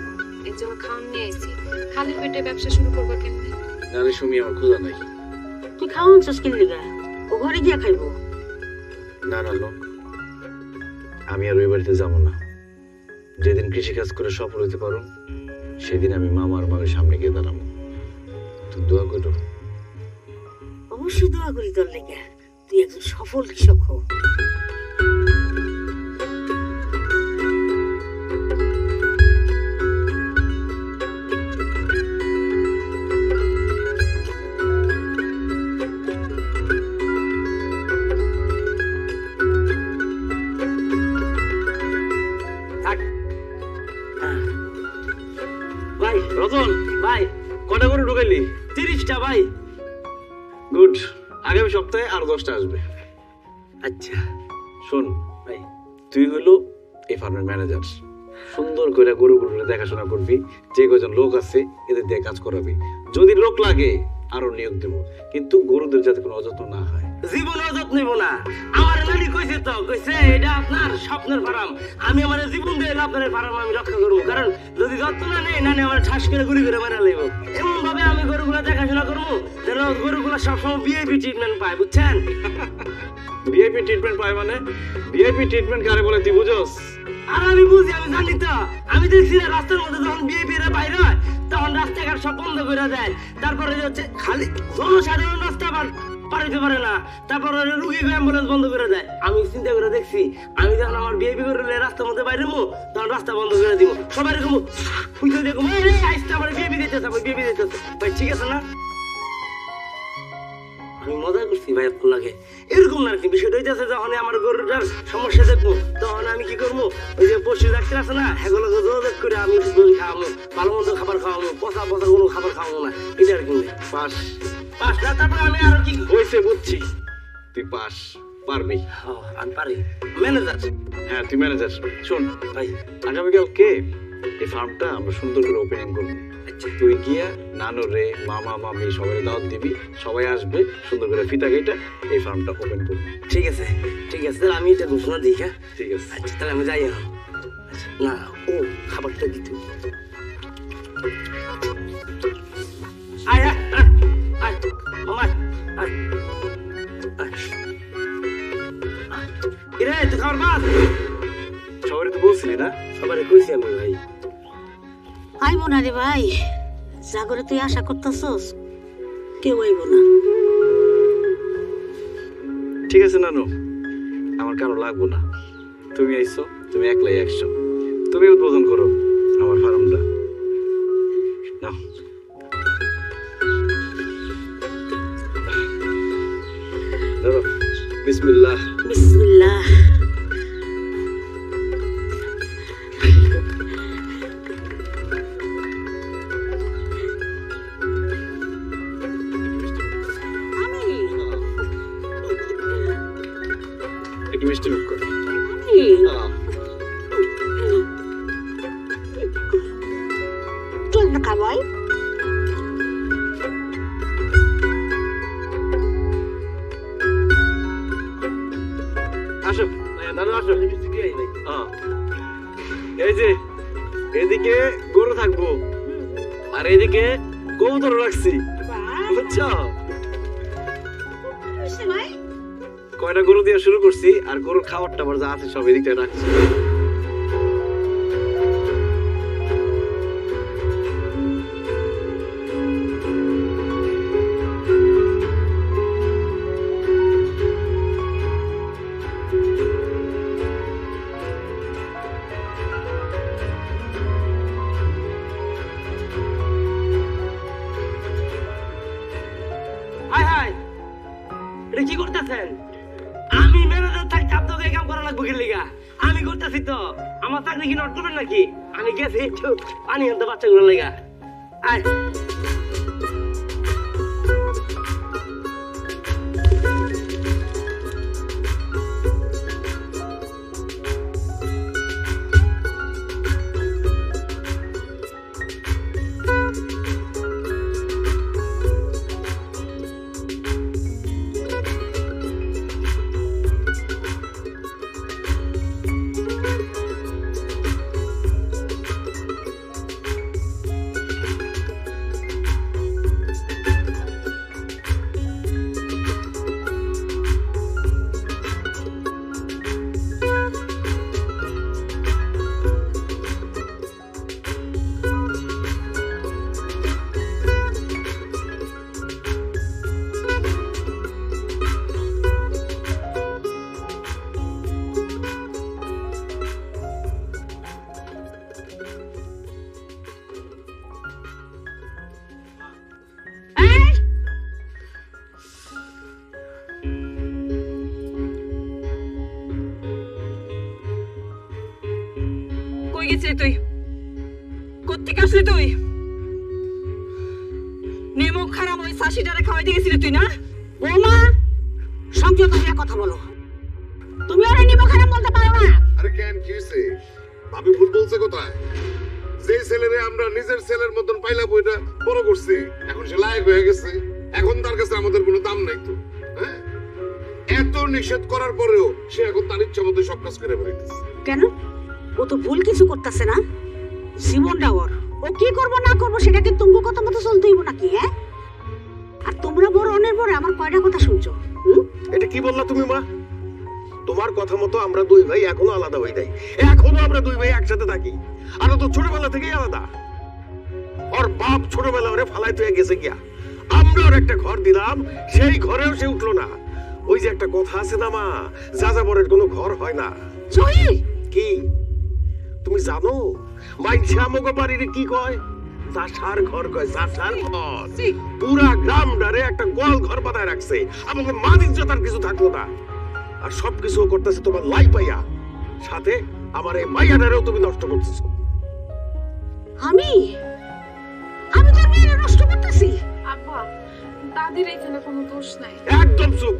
এই জন্য খাওয়ান নিয়ে আইছি। খালি পেটে ব্যবসা শুরু করবো কেমনি? নারে সুমি, আমার খোঁজা নাই। তুই খাওয়ান চাস কিনলি গা, ও ঘরে গিয়া খাইবো। না নানু, আমি আর ওই বাড়িতে যাবো না। যেদিন কৃষিকাজ করে সফল হইতে পারো সেদিন আমি মামা আর মামির সামনে গিয়ে দাঁড়াবো। তুই দোয়া করো। অবশ্যই দোয়া করি তোর লেগে, তুই একজন সফল কৃষক হো। ভাই রতন ভাই, কটা করে ঢুকাইলি? 30টা ভাই। গুড, আগামী সপ্তাহে আরো 10টা আসবে। আচ্ছা শোন ভাই, তুই হলো এই ফার্মের ম্যানেজার, সুন্দর করে গরুগুলো দেখাশোনা করবি, যে কজন লোক আছে এদের দিয়ে কাজ করাবি। যদি লোক লাগে আরো নিয়োগ দেব, কিন্তু গরুদের যাতে কোনো অযত্ন না হয়। জীবন অযত্ন নিব না। আমার নানি কইছে তো, কইছে এটা আপনার স্বপ্নের ফার্ম, আমি আমার জীবন দিয়ে আপনার ফার্ম আমি রক্ষা করবো। কারণ যদি যত্ন না নেই, নানি আমার ঠাস করে গুলি করে মারা লাগবো। এমন ভাবে আমি গরুগুলা দেখাশোনা করবো যেন গরুগুলা সবসময় ভিআইপি ট্রিটমেন্ট পায়, বুঝছেন? ভিআইপি ট্রিটমেন্ট পায় মানে? ভিআইপি ট্রিটমেন্ট কারে বলে তুই বুঝোস? আর আমি বুঝি, আমি জানি তো। আমি দেখছি না রাস্তার মধ্যে যখন ভিআইপি রা বাইরে হয় তখন রাস্তাঘাট সব বন্ধ করে দেয়। তারপরে হচ্ছে খালি জনসাধারণ রাস্তা পারাইতে পারে না, তারপর রুগী অ্যাম্বুলেন্স বন্ধ করে দেয়। আমি চিন্তা করে দেখছি, আমি যখন আমার ভিআইপি করে রাস্তার মধ্যে বাইরে তখন রাস্তা বন্ধ করে দিব। সবাই এরকম বুঝতে দেখো আইসটা আমার ভিআইপি দিতেছে, আমার ভিআইপি দিতেছে। ভাই ঠিক আছে না? আমি মজা করছি ভাই, আপনার লাগে এরকম না আর কি। বিষয়টা হইতেছে যখন আমার গরুটার সমস্যা দেখবো তখন আমি কি করবো, ওই যে পশু ডাক্তার আছে না, এগুলো যোগাযোগ করে আমি খাওয়াবো, ভালো মন্দ খাবার খাওয়াবো, পচা পচা কোনো খাবার খাওয়াবো না, এটা আর কি। পাস পাস না, তারপরে আমি আরো কি হয়েছে বুঝছি, তুই পাস পারবি। আমি পারি, ম্যানেজার। হ্যাঁ তুই ম্যানেজার। শোন ভাই, আগামীকালকে এই ফার্মটা আমরা সুন্দর করে ওপেনিং করবো। আচ্ছা তুই গিয়া নানুরে মামা মামি সবাই দাওয়াত দিবি, সবাই আসবে, সুন্দর করে ফিতা কেটে এই ফার্মটা ওপেন করবি। ঠিক আছে, ঠিক আছে, তাহলে আমি এটা ঘোষণা দিই। হ্যাঁ ঠিক আছে। আচ্ছা তাহলে আমি যাই এখন। না, ও খাবারটা দিতে আয় আয় আয় আয় মামা আয় আয়। কিরে তুই খাবার বাদ? সবাই তো বলছিলি না? সবাই কইছি আমি ভাই। আইব না রে ভাই, জাগরে তুই আশা করতেছস, কেউ আইব না। ঠিক আছে নানু, আমার কারো লাগবো না। তুমি আইছো, তুমি একলাই 100, তুমি উদ্বোধন করো আমার ফার্মটা। নাও ধরো, বিসমিল্লাহ। বিসমিল্লাহ। একটু মিষ্টি মুখ কর। চল না খাবাই। আসো দাদু, আসো। এই যে এদিকে গরু থাকবো আর এদিকে কবুতর রাখছি, বুঝছো? কয়টা গরু দিয়ে শুরু করছি, আর গরুর খাবার টাবার যা আছে সব এদিকটা রাখছি। হাই হাই, এটা কি করতেছেন? আমি ম্যানেজার থাকতে আপনাকে এই কাম করা লাগবে কি লিগা? আমি করতেছি তো, আমার চাকরি কি নট করবেন নাকি? আমি গেছি একটু পানি আনতে বাচ্চাগুলোর লেগা। আয় কই গেছিলি তুই? কোত্থেকে আসলি তুই? নেমো খারাপ ওই শাশিটারে খাওয়াইতে গেছিলি তুই না? বৌমা, সংযত হয়ে কথা বলো। তুমি আর নিমো খারাপ বলতে পারো না। আরে কেন কি হইছে? আমি ভুল বলছে কোথায়? যে ছেলেরে আমরা নিজের ছেলের মতন পাইলা বইটা বড় করছি, এখন সে লায়ক হয়ে গেছে, এখন তার কাছে আমাদের কোনো দাম নাই তো। হ্যাঁ, এত নিষেধ করার পরেও সে এখন তার ইচ্ছা মতো সব কাজ করে বেড়াইতেছে। কেন? ও তো ভুল কিছু করতেছে না, জীবনটা ওর। ও কি করবো না করবো সেটা কি তোমার কথা মতো চলতে হইব নাকি? হ্যাঁ, আর তোমরা বড় অনেক বড় আমার কয়টা কথা শুনছো? এটা কি বললা তুমি মা? তোমার কথা মতো আমরা দুই ভাই এখনো আলাদা হই নাই, এখনো আমরা দুই ভাই একসাথে থাকি। আর ও তো ছোটবেলা থেকেই আলাদা। ওর বাপ ছোটবেলা ওরে ফালাই তুই গেছে গিয়া, আমরা ওর একটা ঘর দিলাম, সেই ঘরেও সে উঠলো না। ওই যে একটা কথা আছে না মা, যাযাবরের কোনো ঘর হয় না। জয়ী, কি তুমি জানো মাইনছে আমাকে বাড়ির কি কয়? চাষার ঘর কয়, চাষার ঘর। পুরা গ্রামটারে একটা গোয়াল ঘর বানায় রাখছে, আমাকে মান ইজ্জত আর কিছু থাকলো না। আর সবকিছু করতেছে তোমার লাই পাইয়া, সাথে আমার এই মাইয়াটারেও তুমি নষ্ট করতেছো। আমি আমি তোর মেয়ের নষ্ট করতেছি? আব্বা, দাদির এখানে কোনো দোষ নাই। একদম চুপ,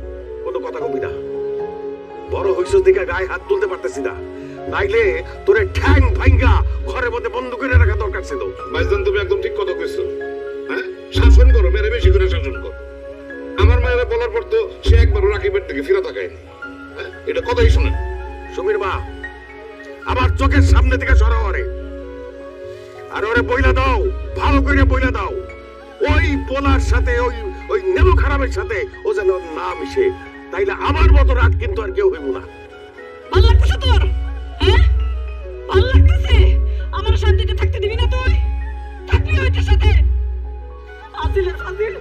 কোনো কথা কবি না। বড় হইছ দিকে গায়ে হাত তুলতে পারতেছি না, নাইলে তোরে ঠ্যাং ভাঙ্গা ঘরের মধ্যে বন্ধ করে রাখা দরকার ছিল। ভাইজান তুমি একদম ঠিক কথা কইছো। হ্যাঁ, শাসন করো, মেরে বেশি করে শাসন করো। আমার মায়েরা বলার পর তো সে একবারও রাকিবের থেকে ফিরে তাকায়নি। হ্যাঁ, এটা কথাই শুনে। সুমির মা, আমার চোখের সামনে থেকে সরাও ওরে। আর ওরে বইলা দাও, ভালো করে বইলা দাও, ওই পোলার সাথে ওই ওই নেমো খারাপের সাথে ও যেন না মিশে, তাইলে আমার মতো রাত কিন্তু আর কেউ হইব না। ভালো লাগতেছে তোর? হ্যাঁ, ভালো লাগতেছে? আমার শান্তিতে থাকতে দিবি না তুই? থাকবি ওইটার সাথে? আজিলের ফাজিল।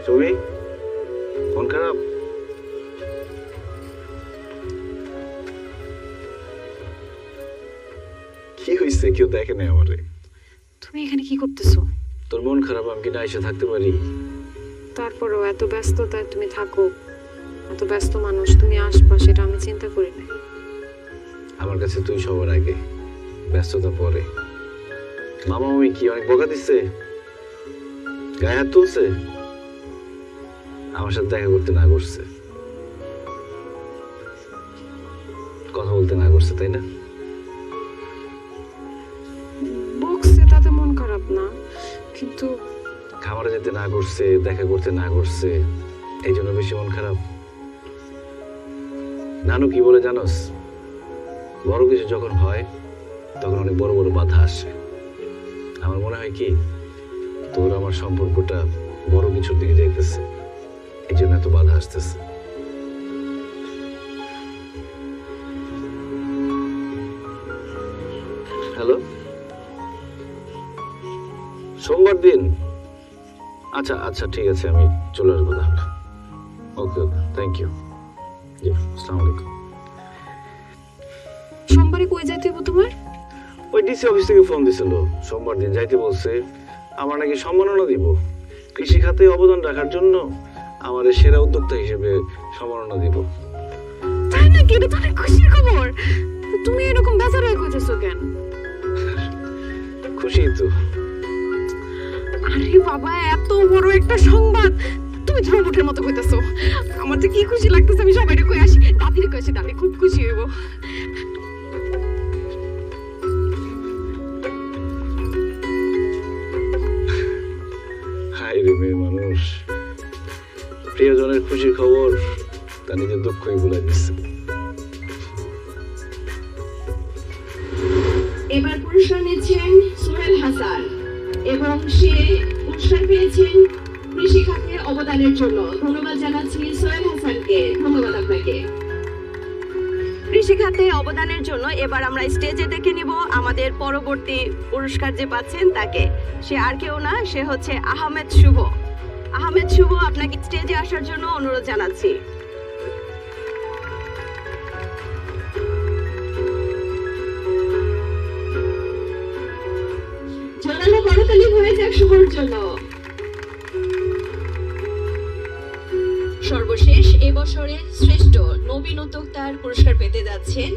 সুমি, মন খারাপ? কি হয়েছে? কেউ দেখে নাই আমারে। তুমি এখানে কি করতেছো? তোর মন খারাপ, আমি কি না এসে থাকতে পারি? তারপরেও এত ব্যস্ততায় তুমি থাকো, এত ব্যস্ত মানুষ, তুমি আসবা সেটা আমি চিন্তা করি না। আমার কাছে তুই সবার আগে, ব্যস্ততা পরে। মামা মামি কি অনেক বকা দিচ্ছে? গায়ে হাত তুলছে? আমার সাথে দেখা করতে না করছে, কথা বলতে না করছে, তাই না? বকছে তাতে মন খারাপ না, কিন্তু খামারে যেতে না করছে, দেখা করতে না করছে, এই জন্য বেশি মন খারাপ। নানু কি বলে জানোস? বড় কিছু যখন হয় তখন অনেক বড় বড় বাধা আসে। আমার মনে হয় কি তোর আমার সম্পর্কটা বড় কিছুর দিকে যাইতেছে, এই জন্য এত বাধা আসতেছে। হ্যালো, সোমবার দিন? আচ্ছা আচ্ছা, ঠিক আছে, আমি চলে আসবো তাহলে। ওকে ওকে, থ্যাংক ইউ। জি, আসসালামু আলাইকুম। সোমবারে কই যাইতে হইব তোমার? ওই ডিসি অফিস থেকে ফোন দিছিল, সোমবার দিন যাইতে বলছে। আমার নাকি সম্মাননা দিব, কৃষি খাতে অবদান রাখার জন্য আমার সেরা উদ্যোক্তা হিসেবে সম্মাননা দিব। তাই নাকি? এটা তো অনেক খুশির খবর। তুমি এরকম বেজার হয়ে কইতেছো কেন? খুশি তো। আরে বাবা, এত বড় একটা সংবাদ তুমি ঝড়মুখের মতো কইতেছো। আমার তো কি খুশি লাগতেছে, আমি সবাইকে কই আসি, দাদিরে কইছি, দাদি খুব খুশি হইব। হাই রে মেয়ে মানুষ, প্রিয়জনের খুশির খবর তা নিজের দুঃখই ভুলে দিচ্ছে। এবার পুরস্কার নিচ্ছেন সোহেল হাসান এবং সে পুরস্কার পেয়েছেন কৃষি খাতে অবদানের জন্য। ধন্যবাদ জানাচ্ছি সোহেল হাসানকে। ধন্যবাদ আপনাকে। কৃষি খাতে অবদানের জন্য এবার আমরা স্টেজে ডেকে নিব আমাদের পরবর্তী পুরস্কার যে পাচ্ছেন তাকে। সে আর কেউ না, সে হচ্ছে আহমেদ শুভ। আহমেদ শুভ, আপনাকে স্টেজে আসার জন্য অনুরোধ জানাচ্ছি। শুভর জন্য। সর্বশেষ এবছরে শ্রেষ্ঠ নবীন উদ্যোক্তার পুরস্কার পেতে যাচ্ছেন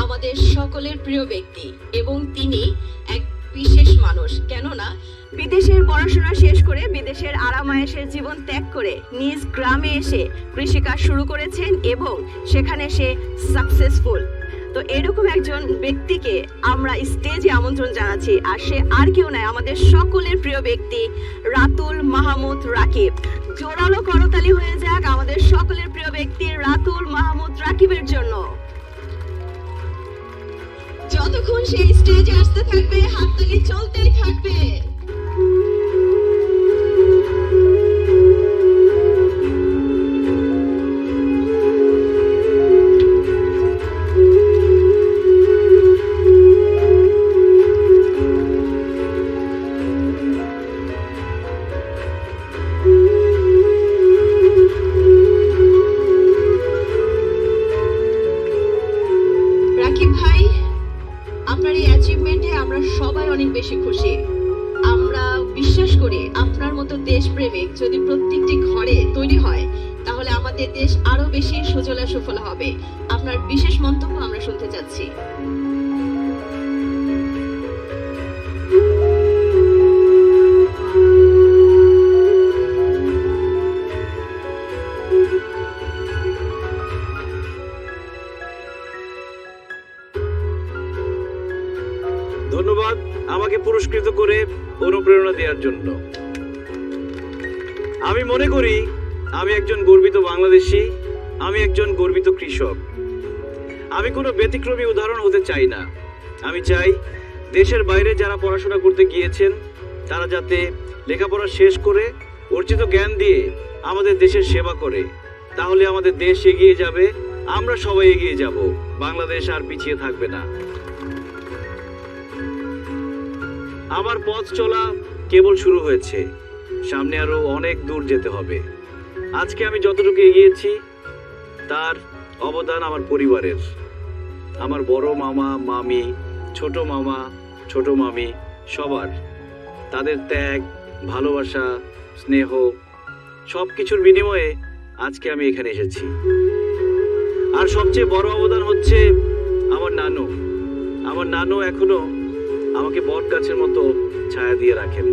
আমাদের সকলের প্রিয় ব্যক্তি, এবং তিনি এক বিশেষ মানুষ। কেননা বিদেশের পড়াশোনা শেষ করে বিদেশের আরামায়েশের জীবন ত্যাগ করে নিজ গ্রামে এসে কৃষিকাজ শুরু করেছেন এবং সেখানে সে সাকসেসফুল। তো এরকম একজন ব্যক্তিকে আমরা স্টেজে আমন্ত্রণ জানাচ্ছি, আর সে আর কেউ নয়, আমাদের সকলের প্রিয় ব্যক্তি রাতুল মাহমুদ রাকিব। জোরালো করতালি হয়ে যাক আমাদের সকলের প্রিয় ব্যক্তি রাতুল মাহমুদ রাকিবের জন্য। যতক্ষণ সেই স্টেজে আসতে থাকবে হাততালি চলতেই থাকবে। রাকিব ভাই, আপনার এই অ্যাচিভমেন্টে আমরা সবাই অনেক বেশি খুশি। আমরা বিশ্বাস করি আপনার মতো দেশপ্রেমিক যদি প্রত্যেকটি ঘরে তৈরি হয় তাহলে আমাদের দেশ আরো বেশি সুজলা সুফলা হবে। আপনার বিশেষ মন্তব্য আমরা শুনতে চাচ্ছি। ধন্যবাদ আমাকে পুরস্কৃত করে অনুপ্রেরণা দেওয়ার জন্য। আমি মনে করি আমি একজন গর্বিত বাংলাদেশী, আমি একজন গর্বিত কৃষক। আমি কোনো ব্যতিক্রমী উদাহরণ হতে চাই না। আমি চাই দেশের বাইরে যারা পড়াশোনা করতে গিয়েছেন তারা যাতে লেখাপড়া শেষ করে অর্জিত জ্ঞান দিয়ে আমাদের দেশের সেবা করে, তাহলে আমাদের দেশ এগিয়ে যাবে, আমরা সবাই এগিয়ে যাব, বাংলাদেশ আর পিছিয়ে থাকবে না। আমার পথ চলা কেবল শুরু হয়েছে, সামনে আরো অনেক দূর যেতে হবে। আজকে আমি যতটুকু এগিয়েছি তার অবদান আমার পরিবারের, আমার বড় মামা মামি, ছোট মামা ছোট মামি, সবার তাদের ত্যাগ, ভালোবাসা, স্নেহ সব কিছুর বিনিময়ে আজকে আমি এখানে এসেছি। আর সবচেয়ে বড় অবদান হচ্ছে আমার নানু। আমার নানু এখনো আমাকে বট গাছের মতো ছায়া দিয়ে রাখেন।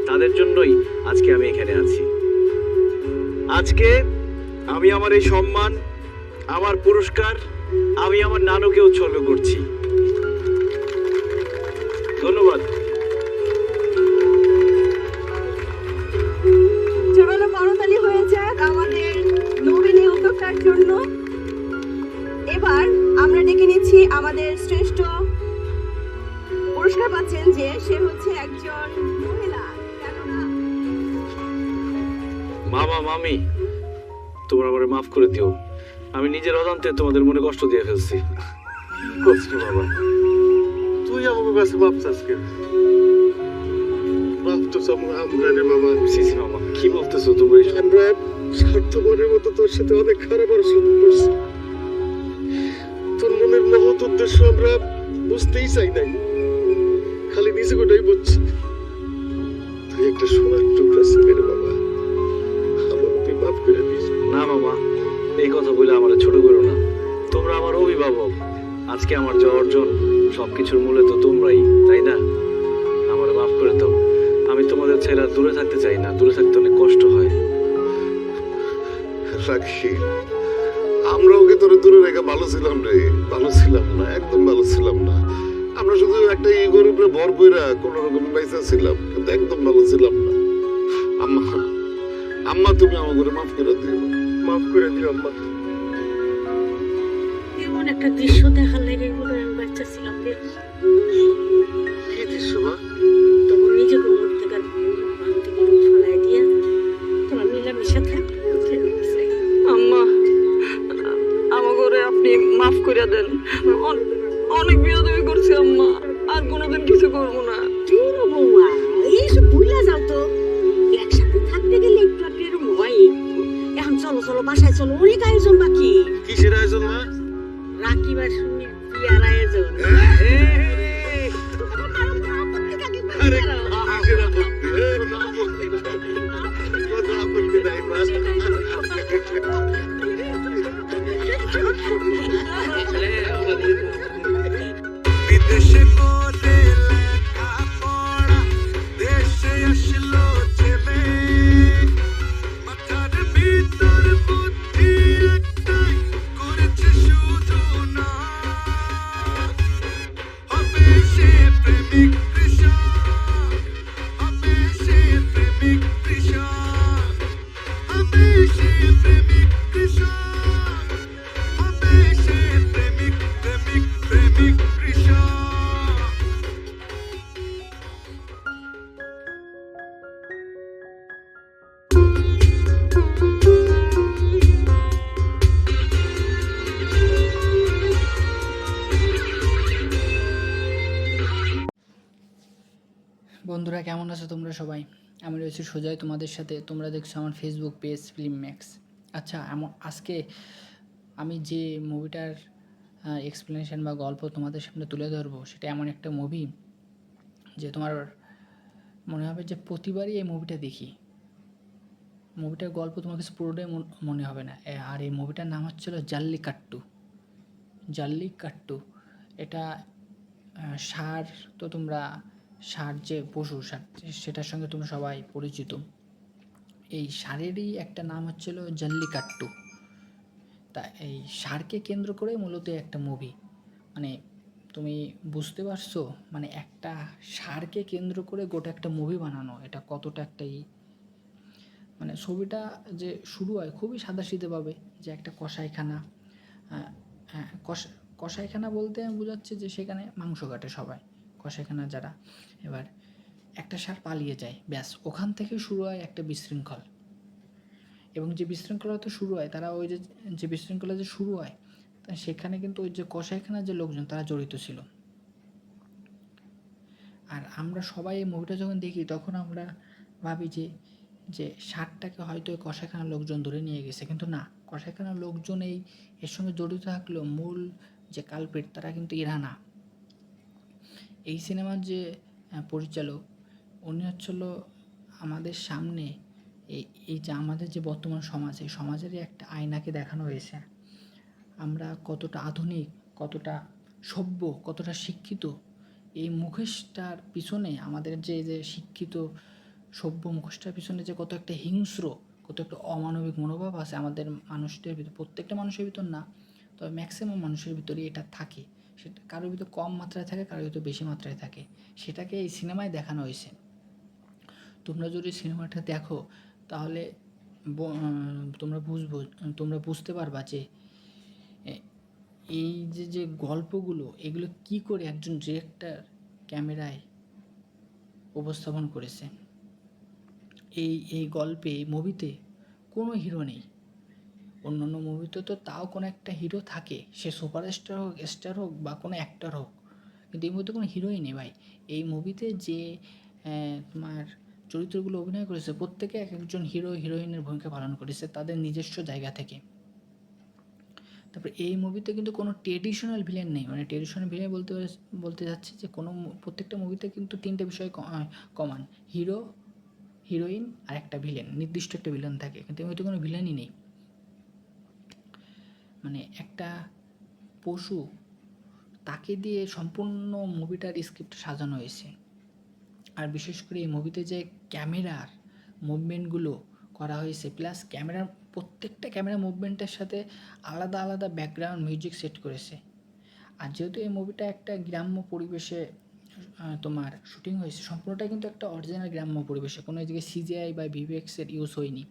তাদের জন্যই আজকে আমি এখানে আছি। আজকে আমি আমার এই সম্মান, আমার পুরস্কার আমি আমার নানুকে উৎসর্গ করছি। ধন্যবাদ। জোরালো করতালি হয়ে যাক আমাদের নবীন এই উদ্যোক্তার জন্য। এবার আমরা ডেকে নিচ্ছি আমাদের শ্রেষ্ঠ পুরস্কার পাচ্ছেন যে সে হচ্ছে একজন মহিলা। কেননা মামা মামি, তোমরা আমাকে মাফ করে দিও, আমি নিজের অজান্তে তোমাদের মনে কষ্ট দিয়ে ফেলছি। কষ্ট বাবা, তুই আমাকে কাছে মাপ চাস কেন? মাপ তো আমরা রে বাবা। সিসি মামা কি বলতেছো তুমি? আমরা স্বার্থপরের মতো তোর সাথে অনেক খারাপ আচরণ করছি। তোর মনের মহৎ উদ্দেশ্য আমরা বুঝতেই চাই নাই, খালি নিজে গোটাই বুঝছি। তুই একটা সোনার টুকরা ছেলে রে বাবা, আমাকে তুই মাফ করে দিস। না মামা, এই কথা বলে আমার ছোট করো না। তোমরা আমার অভিভাবক। আজকে আমার যে অর্জন সবকিছুর মূলে তো তোমরাই, তাই না? আমার মাফ করে দাও। আমি তোমাদের ছেলে আর দূরে থাকতে চাই না, দূরে থাকতে অনেক কষ্ট হয়। রাখি, আমরা ওকে তোরে দূরে রেখে ভালো ছিলাম রে, ভালো ছিলাম না, একদম ভালো ছিলাম না। আমরা শুধু একটা ইগোর উপরে ভর কইরা কোন রকম পয়সা ছিলাম, কিন্তু একদম ভালো ছিলাম না। আম্মা, আম্মা তুমি আমাকে মাফ করে দিও, মাফ করে দিও আম্মা। এমন একটা দৃশ্য দেখার লেগে আমি বাচ্চা ছিলাম রে। কি দৃশ্য মা? তখন নিজেকে মরতে গেল ফলাই দিয়া তোমার মিলামিশা থাক। আম্মা, আমার ঘরে আপনি মাফ করে দেন। অনেক বিয়াদবি করছি আম্মা, আর কোনোদিন কিছু করবো না। দূর বৌমা, এইসব ভুলে যাও তো। একসাথে থাকতে গেলে একটু একটু এরকম হয়। এখন চলো চলো বাসায় চলো, অনেক আয়োজন বাকি। কিসের আয়োজন মা? রাকিব আর সুমির বিয়ার আয়োজন। আরে কিসের আয়োজন? বিদেশে করে লেখাপড়া দেশে আসলো ছেলে মাথার ভিতর বুদ্ধি একটাই করেছে শুধু না হবে সে প্রেমিক কৃষক হবে সে প্রেমিক কৃষক হবে সে প্রেমিক কৃষক হবে সে প্রেমিক প্রেমিক প্রেমিক কৃষক বন্ধুরা কেমন আছো তোমরা সবাই? আমি রয়েছি সোজাই তোমাদের সাথে। তোমরা দেখছো আমার ফেসবুক পেজ ফিল্ম ম্যাক্স। আচ্ছা, আজকে আমি যে মুভিটার এক্সপ্লেনেশন বা গল্প তোমাদের সামনে তুলে ধরবো, সেটা এমন একটা মুভি যে তোমার মনে হবে যে প্রতিবারই এই মুভিটা দেখি, মুভিটার গল্প তোমার কাছে পুরোটাই মনে হবে না। আর এই মুভিটার নাম হচ্ছিল জাল্লিকাট্টু। জাল্লিকাট্টু এটা ষাঁড়, তো তোমরা ষাঁড় যে পশু, ষাঁড় সেটার সঙ্গে তোমরা সবাই পরিচিত। এই ষাঁড়েরই একটা নাম হচ্ছিল জাল্লিকাট্টু। তা এই ষাঁড়কে কেন্দ্র করে মূলত একটা মুভি, মানে তুমি বুঝতে পারছো, মানে একটা ষাঁড়কে কেন্দ্র করে গোটা একটা মুভি বানানো, এটা কতটা একটাই মানে ছবিটা যে শুরু হয় খুবই সাদাসিধেভাবে, যে একটা কসাইখানা, কসাইখানা বলতে আমি বোঝাচ্ছি যে সেখানে মাংস কাটে সবাই, কসাইখানা যারা। এবার একটা ষাঁড় পালিয়ে যায়, ব্যাস ওখান থেকে শুরু হয় একটা বিশৃঙ্খল। এবং যে বিশৃঙ্খলতা শুরু হয়, তারা ওই যে বিশৃঙ্খলা যে শুরু হয়, সেখানে কিন্তু ওই যে কসাইখানার যে লোকজন তারা জড়িত ছিল। আর আমরা সবাই এই মুভিটা যখন দেখি তখন আমরা ভাবি যে ষাঁড়টাকে হয়তো ওই কসাইখানার লোকজন ধরে নিয়ে গেছে, কিন্তু না, কসাইখানার লোকজন এর সঙ্গে জড়িত থাকলেও মূল যে কালপ্রিট তারা কিন্তু এরা না। এই সিনেমার যে পরিচালক, উনি হচ্ছিল আমাদের সামনে এই যে আমাদের যে বর্তমান সমাজ, এই সমাজেরই একটা আয়নাকে দেখানো হয়েছে। আমরা কতটা আধুনিক, কতটা সভ্য, কতটা শিক্ষিত, এই মুখোশটার পিছনে আমাদের যে শিক্ষিত সভ্য মুখোশটার পিছনে যে কত একটা হিংস্র, কত একটা অমানবিক মনোভাব আছে আমাদের মানুষদের ভিতর। প্রত্যেকটা মানুষের ভিতর না, তবে ম্যাক্সিমাম মানুষের ভিতরে এটা থাকে। সেটা কারোর ভিতর কম মাত্রায় থাকে, কারোর ভিতর বেশি মাত্রায় থাকে। সেটাকে এই সিনেমায় দেখানো হয়েছে। তোমরা যদি সিনেমাটা দেখো তাহলে তোমরা বুঝতে পারবা যে এই যে গল্পগুলো, এগুলো কি করে একজন ডিরেক্টর ক্যামেরায় উপস্থাপন করেছে। এই গল্পে, এই মুভিতে কোনো হিরো নেই। অন্যান্য মুভিতে তো তাও কোনো একটা হিরো থাকে, সে সুপারস্টার হোক, স্টার হোক বা কোনো অ্যাক্টর হোক, কিন্তু এই মুভিতে কোনো হিরোই নেই ভাই। এই মুভিতে যে তোমার চরিত্রগুলো অভিনয় করেছে, প্রত্যেকে এক একজন হিরো হিরোইনের ভূমিকা পালন করেছে তাদের নিজস্ব জায়গা থেকে। তারপরে এই মুভিতে কিন্তু কোনো ট্রেডিশনাল ভিলেন নেই, মানে ট্রেডিশনাল ভিলেন বলতে যাচ্ছি যে প্রত্যেকটা মুভিতে কিন্তু তিনটে বিষয় কমন: হিরো, হিরোইন আর একটা ভিলেন, নির্দিষ্ট একটা ভিলেন থাকে। কিন্তু এই মুভিতে কোনো ভিলেনই নেই। মানে একটা পশু, তাকে দিয়ে সম্পূর্ণ মুভিটার স্ক্রিপ্ট সাজানো হয়েছে। আর বিশেষ করে এই মুভিতে যে ক্যামেরার মুভমেন্টগুলো করা হয়েছে, প্লাস প্রত্যেকটা ক্যামেরা মুভমেন্টের সাথে আলাদা আলাদা ব্যাকগ্রাউন্ড মিউজিক সেট করেছে। আর যেহেতু এই মুভিটা একটা গ্রাম্য পরিবেশে তোমার শুটিং হয়েছে, সম্পূর্ণটা কিন্তু একটা অরিজিনাল গ্রাম্য পরিবেশে, কোনো এদিকে CGI বা VFX-এর ইউজ হয়নি।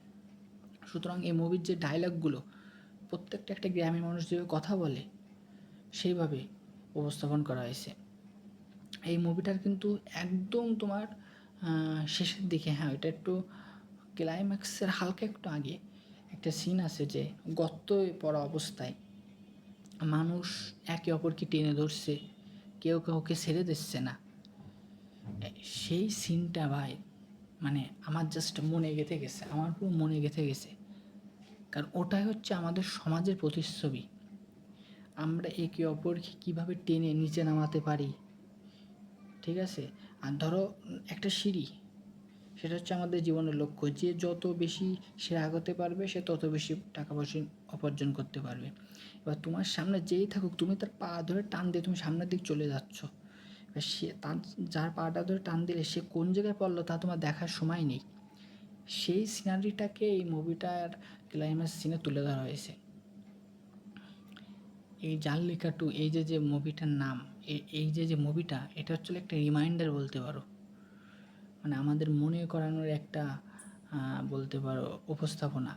সুতরাং এই মুভির যে ডায়লগগুলো, প্রত্যেকটা একটা গ্রামের মানুষ যেভাবে কথা বলে সেইভাবে উপস্থাপন করা হয়েছে। এই মুভিটার কিন্তু একদম তোমার শেষের দিকে, হ্যাঁ এটা একটু ক্লাইম্যাক্সের হালকা একটু আগে একটা সিন আছে যে গর্তে পড়া অবস্থায় মানুষ একে অপরকে টেনে ধরছে, কেউ কাউকে ছেড়ে দিচ্ছে না। সেই সিনটা ভাই মানে আমার জাস্ট মনে গেঁথে গেছে, আমার পুরো মনে গেঁথে গেছে। কারণ ওটাই হচ্ছে আমাদের সমাজের প্রতিচ্ছবি। আমরা একে অপরকে কীভাবে টেনে নিচে নামাতে পারি, ঠিক আছে? আর ধরো একটা সিঁড়ি, সেটা হচ্ছে আমাদের জীবনের লক্ষ্য। যে যত বেশি সে আগাতে পারবে সে তত বেশি টাকা পয়সা উপার্জন করতে পারবে। এবার তোমার সামনে যেই থাকুক তুমি তার পা ধরে টান দিয়ে তুমি সামনের দিক চলে যাচ্ছ। এবার সে তার যার পাটা ধরে টান দিলে সে কোন জায়গায় পড়লো তা তোমার দেখার সময় নেই। সেই সিনারিটাকে এই মুভিটার ক্লাইম্যাক্স সিনে তুলে ধরা হয়েছে। এই জাল্লিকা 2 এই যে মুভিটার নাম, এই যে মুভিটা, এটা হচ্ছে একটা রিমাইন্ডার বলতে পারো, মানে আমাদের মনে করানোর একটা বলতে পারো উপস্থাপনা,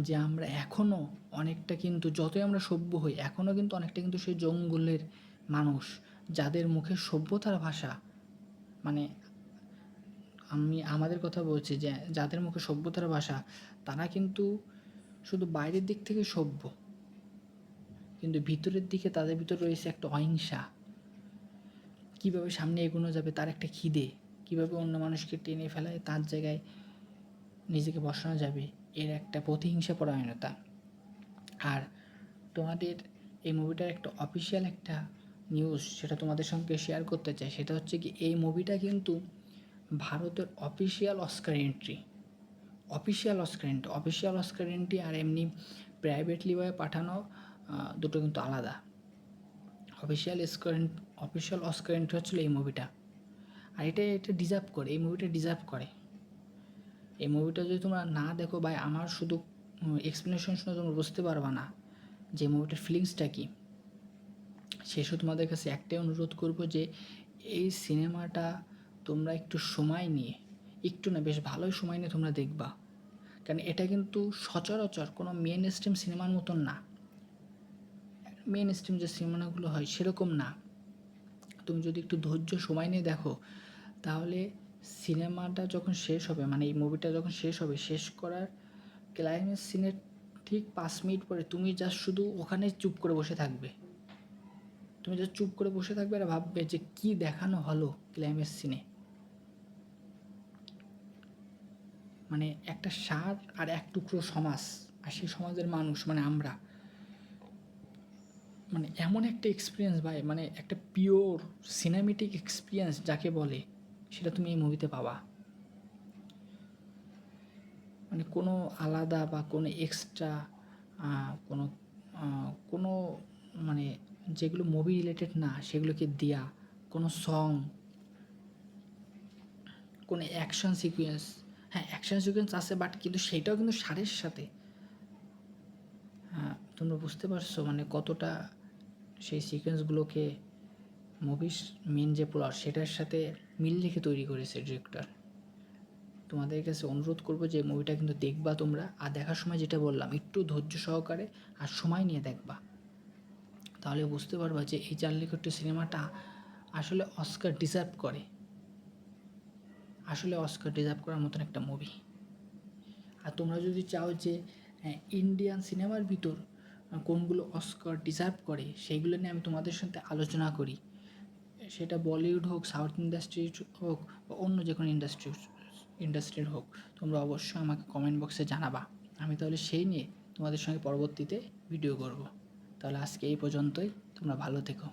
যে আমরা এখনও অনেকটা কিন্তু যতই আমরা সভ্য হই এখনও কিন্তু অনেকটা কিন্তু সেই জঙ্গলের মানুষ, যাদের মুখে সভ্যতার ভাষা, মানে আমি আমাদের কথা বলছি, যে যাদের মুখে সভ্যতার ভাষা তারা কিন্তু শুধু বাইরের দিক থেকে সভ্য, কিন্তু ভিতরের দিকে তাদের ভিতরে রয়েছে একটা অহিংসা। কীভাবে সামনে এগোনো যাবে তার একটা খিদে, কীভাবে অন্য মানুষকে টেনে ফেলায় তার জায়গায় নিজেকে বসানো যাবে এর একটা প্রতিহিংসা পরায়ণতা। আর তোমাদের এই মুভিটার একটা অফিসিয়াল একটা নিউজ সেটা তোমাদের সঙ্গে শেয়ার করতে চাই। সেটা হচ্ছে কি, এই মুভিটা কিন্তু ভারতের official Oscar entry, official Oscar entry আর এমনি প্রাইভেটলি ভাবে পাঠানো দুটো কিন্তু আলাদা। অফিসিয়াল অস্কার এন্ট্রি হচ্ছিল এই মুভিটা, আর এটা ডিজার্ভ করে, এই মুভিটা ডিজার্ভ করে। এই মুভিটা যদি তোমরা না দেখো বা আমার শুধু এক্সপ্লেনেশন শুনে তোমরা বুঝতে পারবা না যে মুভিটার ফিলিংসটা কী। শেষও তোমাদের কাছে একটাই অনুরোধ করবো যে এই সিনেমাটা তোমরা একটু সময় নিয়ে, একটু না বেশ ভালোই সময় নিয়ে তোমরা দেখবা, কারণ এটা কিন্তু সচরাচর কোনো মেন স্ট্রিম সিনেমার মতন না। মেন স্ট্রিম যে সিনেমাগুলো হয় সেরকম না। তুমি যদি একটু ধৈর্য সময় নিয়ে দেখো তাহলে সিনেমাটা যখন শেষ হবে, মানে এই মুভিটা যখন শেষ হবে, শেষ করার ক্লাইম্যাক্স সিনের ঠিক 5 মিনিট পরে তুমি জাস্ট শুধু ওখানে চুপ করে বসে থাকবে। আর ভাববে যে কি দেখানো হলো ক্লাইম্যাক্স সিনে। মানে একটা সার আর এক টুকরো সমাজ, আর সেই সমাজের মানুষ মানে আমরা, মানে এমন একটা এক্সপিরিয়েন্স ভাই, মানে একটা পিওর সিনেমেটিক এক্সপিরিয়েন্স যাকে বলে, সেটা তুমি এই মুভিতে পাবা। মানে কোনো আলাদা বা কোনো এক্সট্রা কোনো মানে যেগুলো মুভি রিলেটেড না সেগুলোকে দেয়া, কোনো সং, কোনো অ্যাকশন সিকোয়েন্স, হ্যাঁ অ্যাকশন সিকোয়েন্স আছে বাট কিন্তু সেটাও কিন্তু সারের সাথে, হ্যাঁ তোমরা বুঝতে পারছো মানে কতটা সেই সিকোয়েন্সগুলোকে মুভির মেন যে প্লট সেটার সাথে মিল রেখে তৈরি করেছে ডিরেক্টর। তোমাদের কাছে অনুরোধ করবো যে মুভিটা কিন্তু দেখবা তোমরা, আর দেখার সময় যেটা বললাম একটু ধৈর্য সহকারে আর সময় নিয়ে দেখবা, তাহলে বুঝতে পারবা যে এই জাল্লিকাট্টু সিনেমাটা আসলে অস্কার ডিজার্ভ করে, আসলে অস্কার ডিজার্ভ করার মতন একটা মুভি। আর তোমরা যদি চাও যে ইন্ডিয়ান সিনেমার ভিতর কোনগুলো অস্কার ডিজার্ভ করে সেইগুলো নিয়ে আমি তোমাদের সাথে আলোচনা করি, সেটা বলিউড হোক, সাউথ ইন্ডাস্ট্রি হোক বা অন্য যে কোনো ইন্ডাস্ট্রির হোক, তোমরা অবশ্যই আমাকে কমেন্ট বক্সে জানাবা। আমি তাহলে সেই নিয়ে তোমাদের সঙ্গে পরবর্তীতে ভিডিও করব। তাহলে আজকে এই পর্যন্তই, তোমরা ভালো থেকো।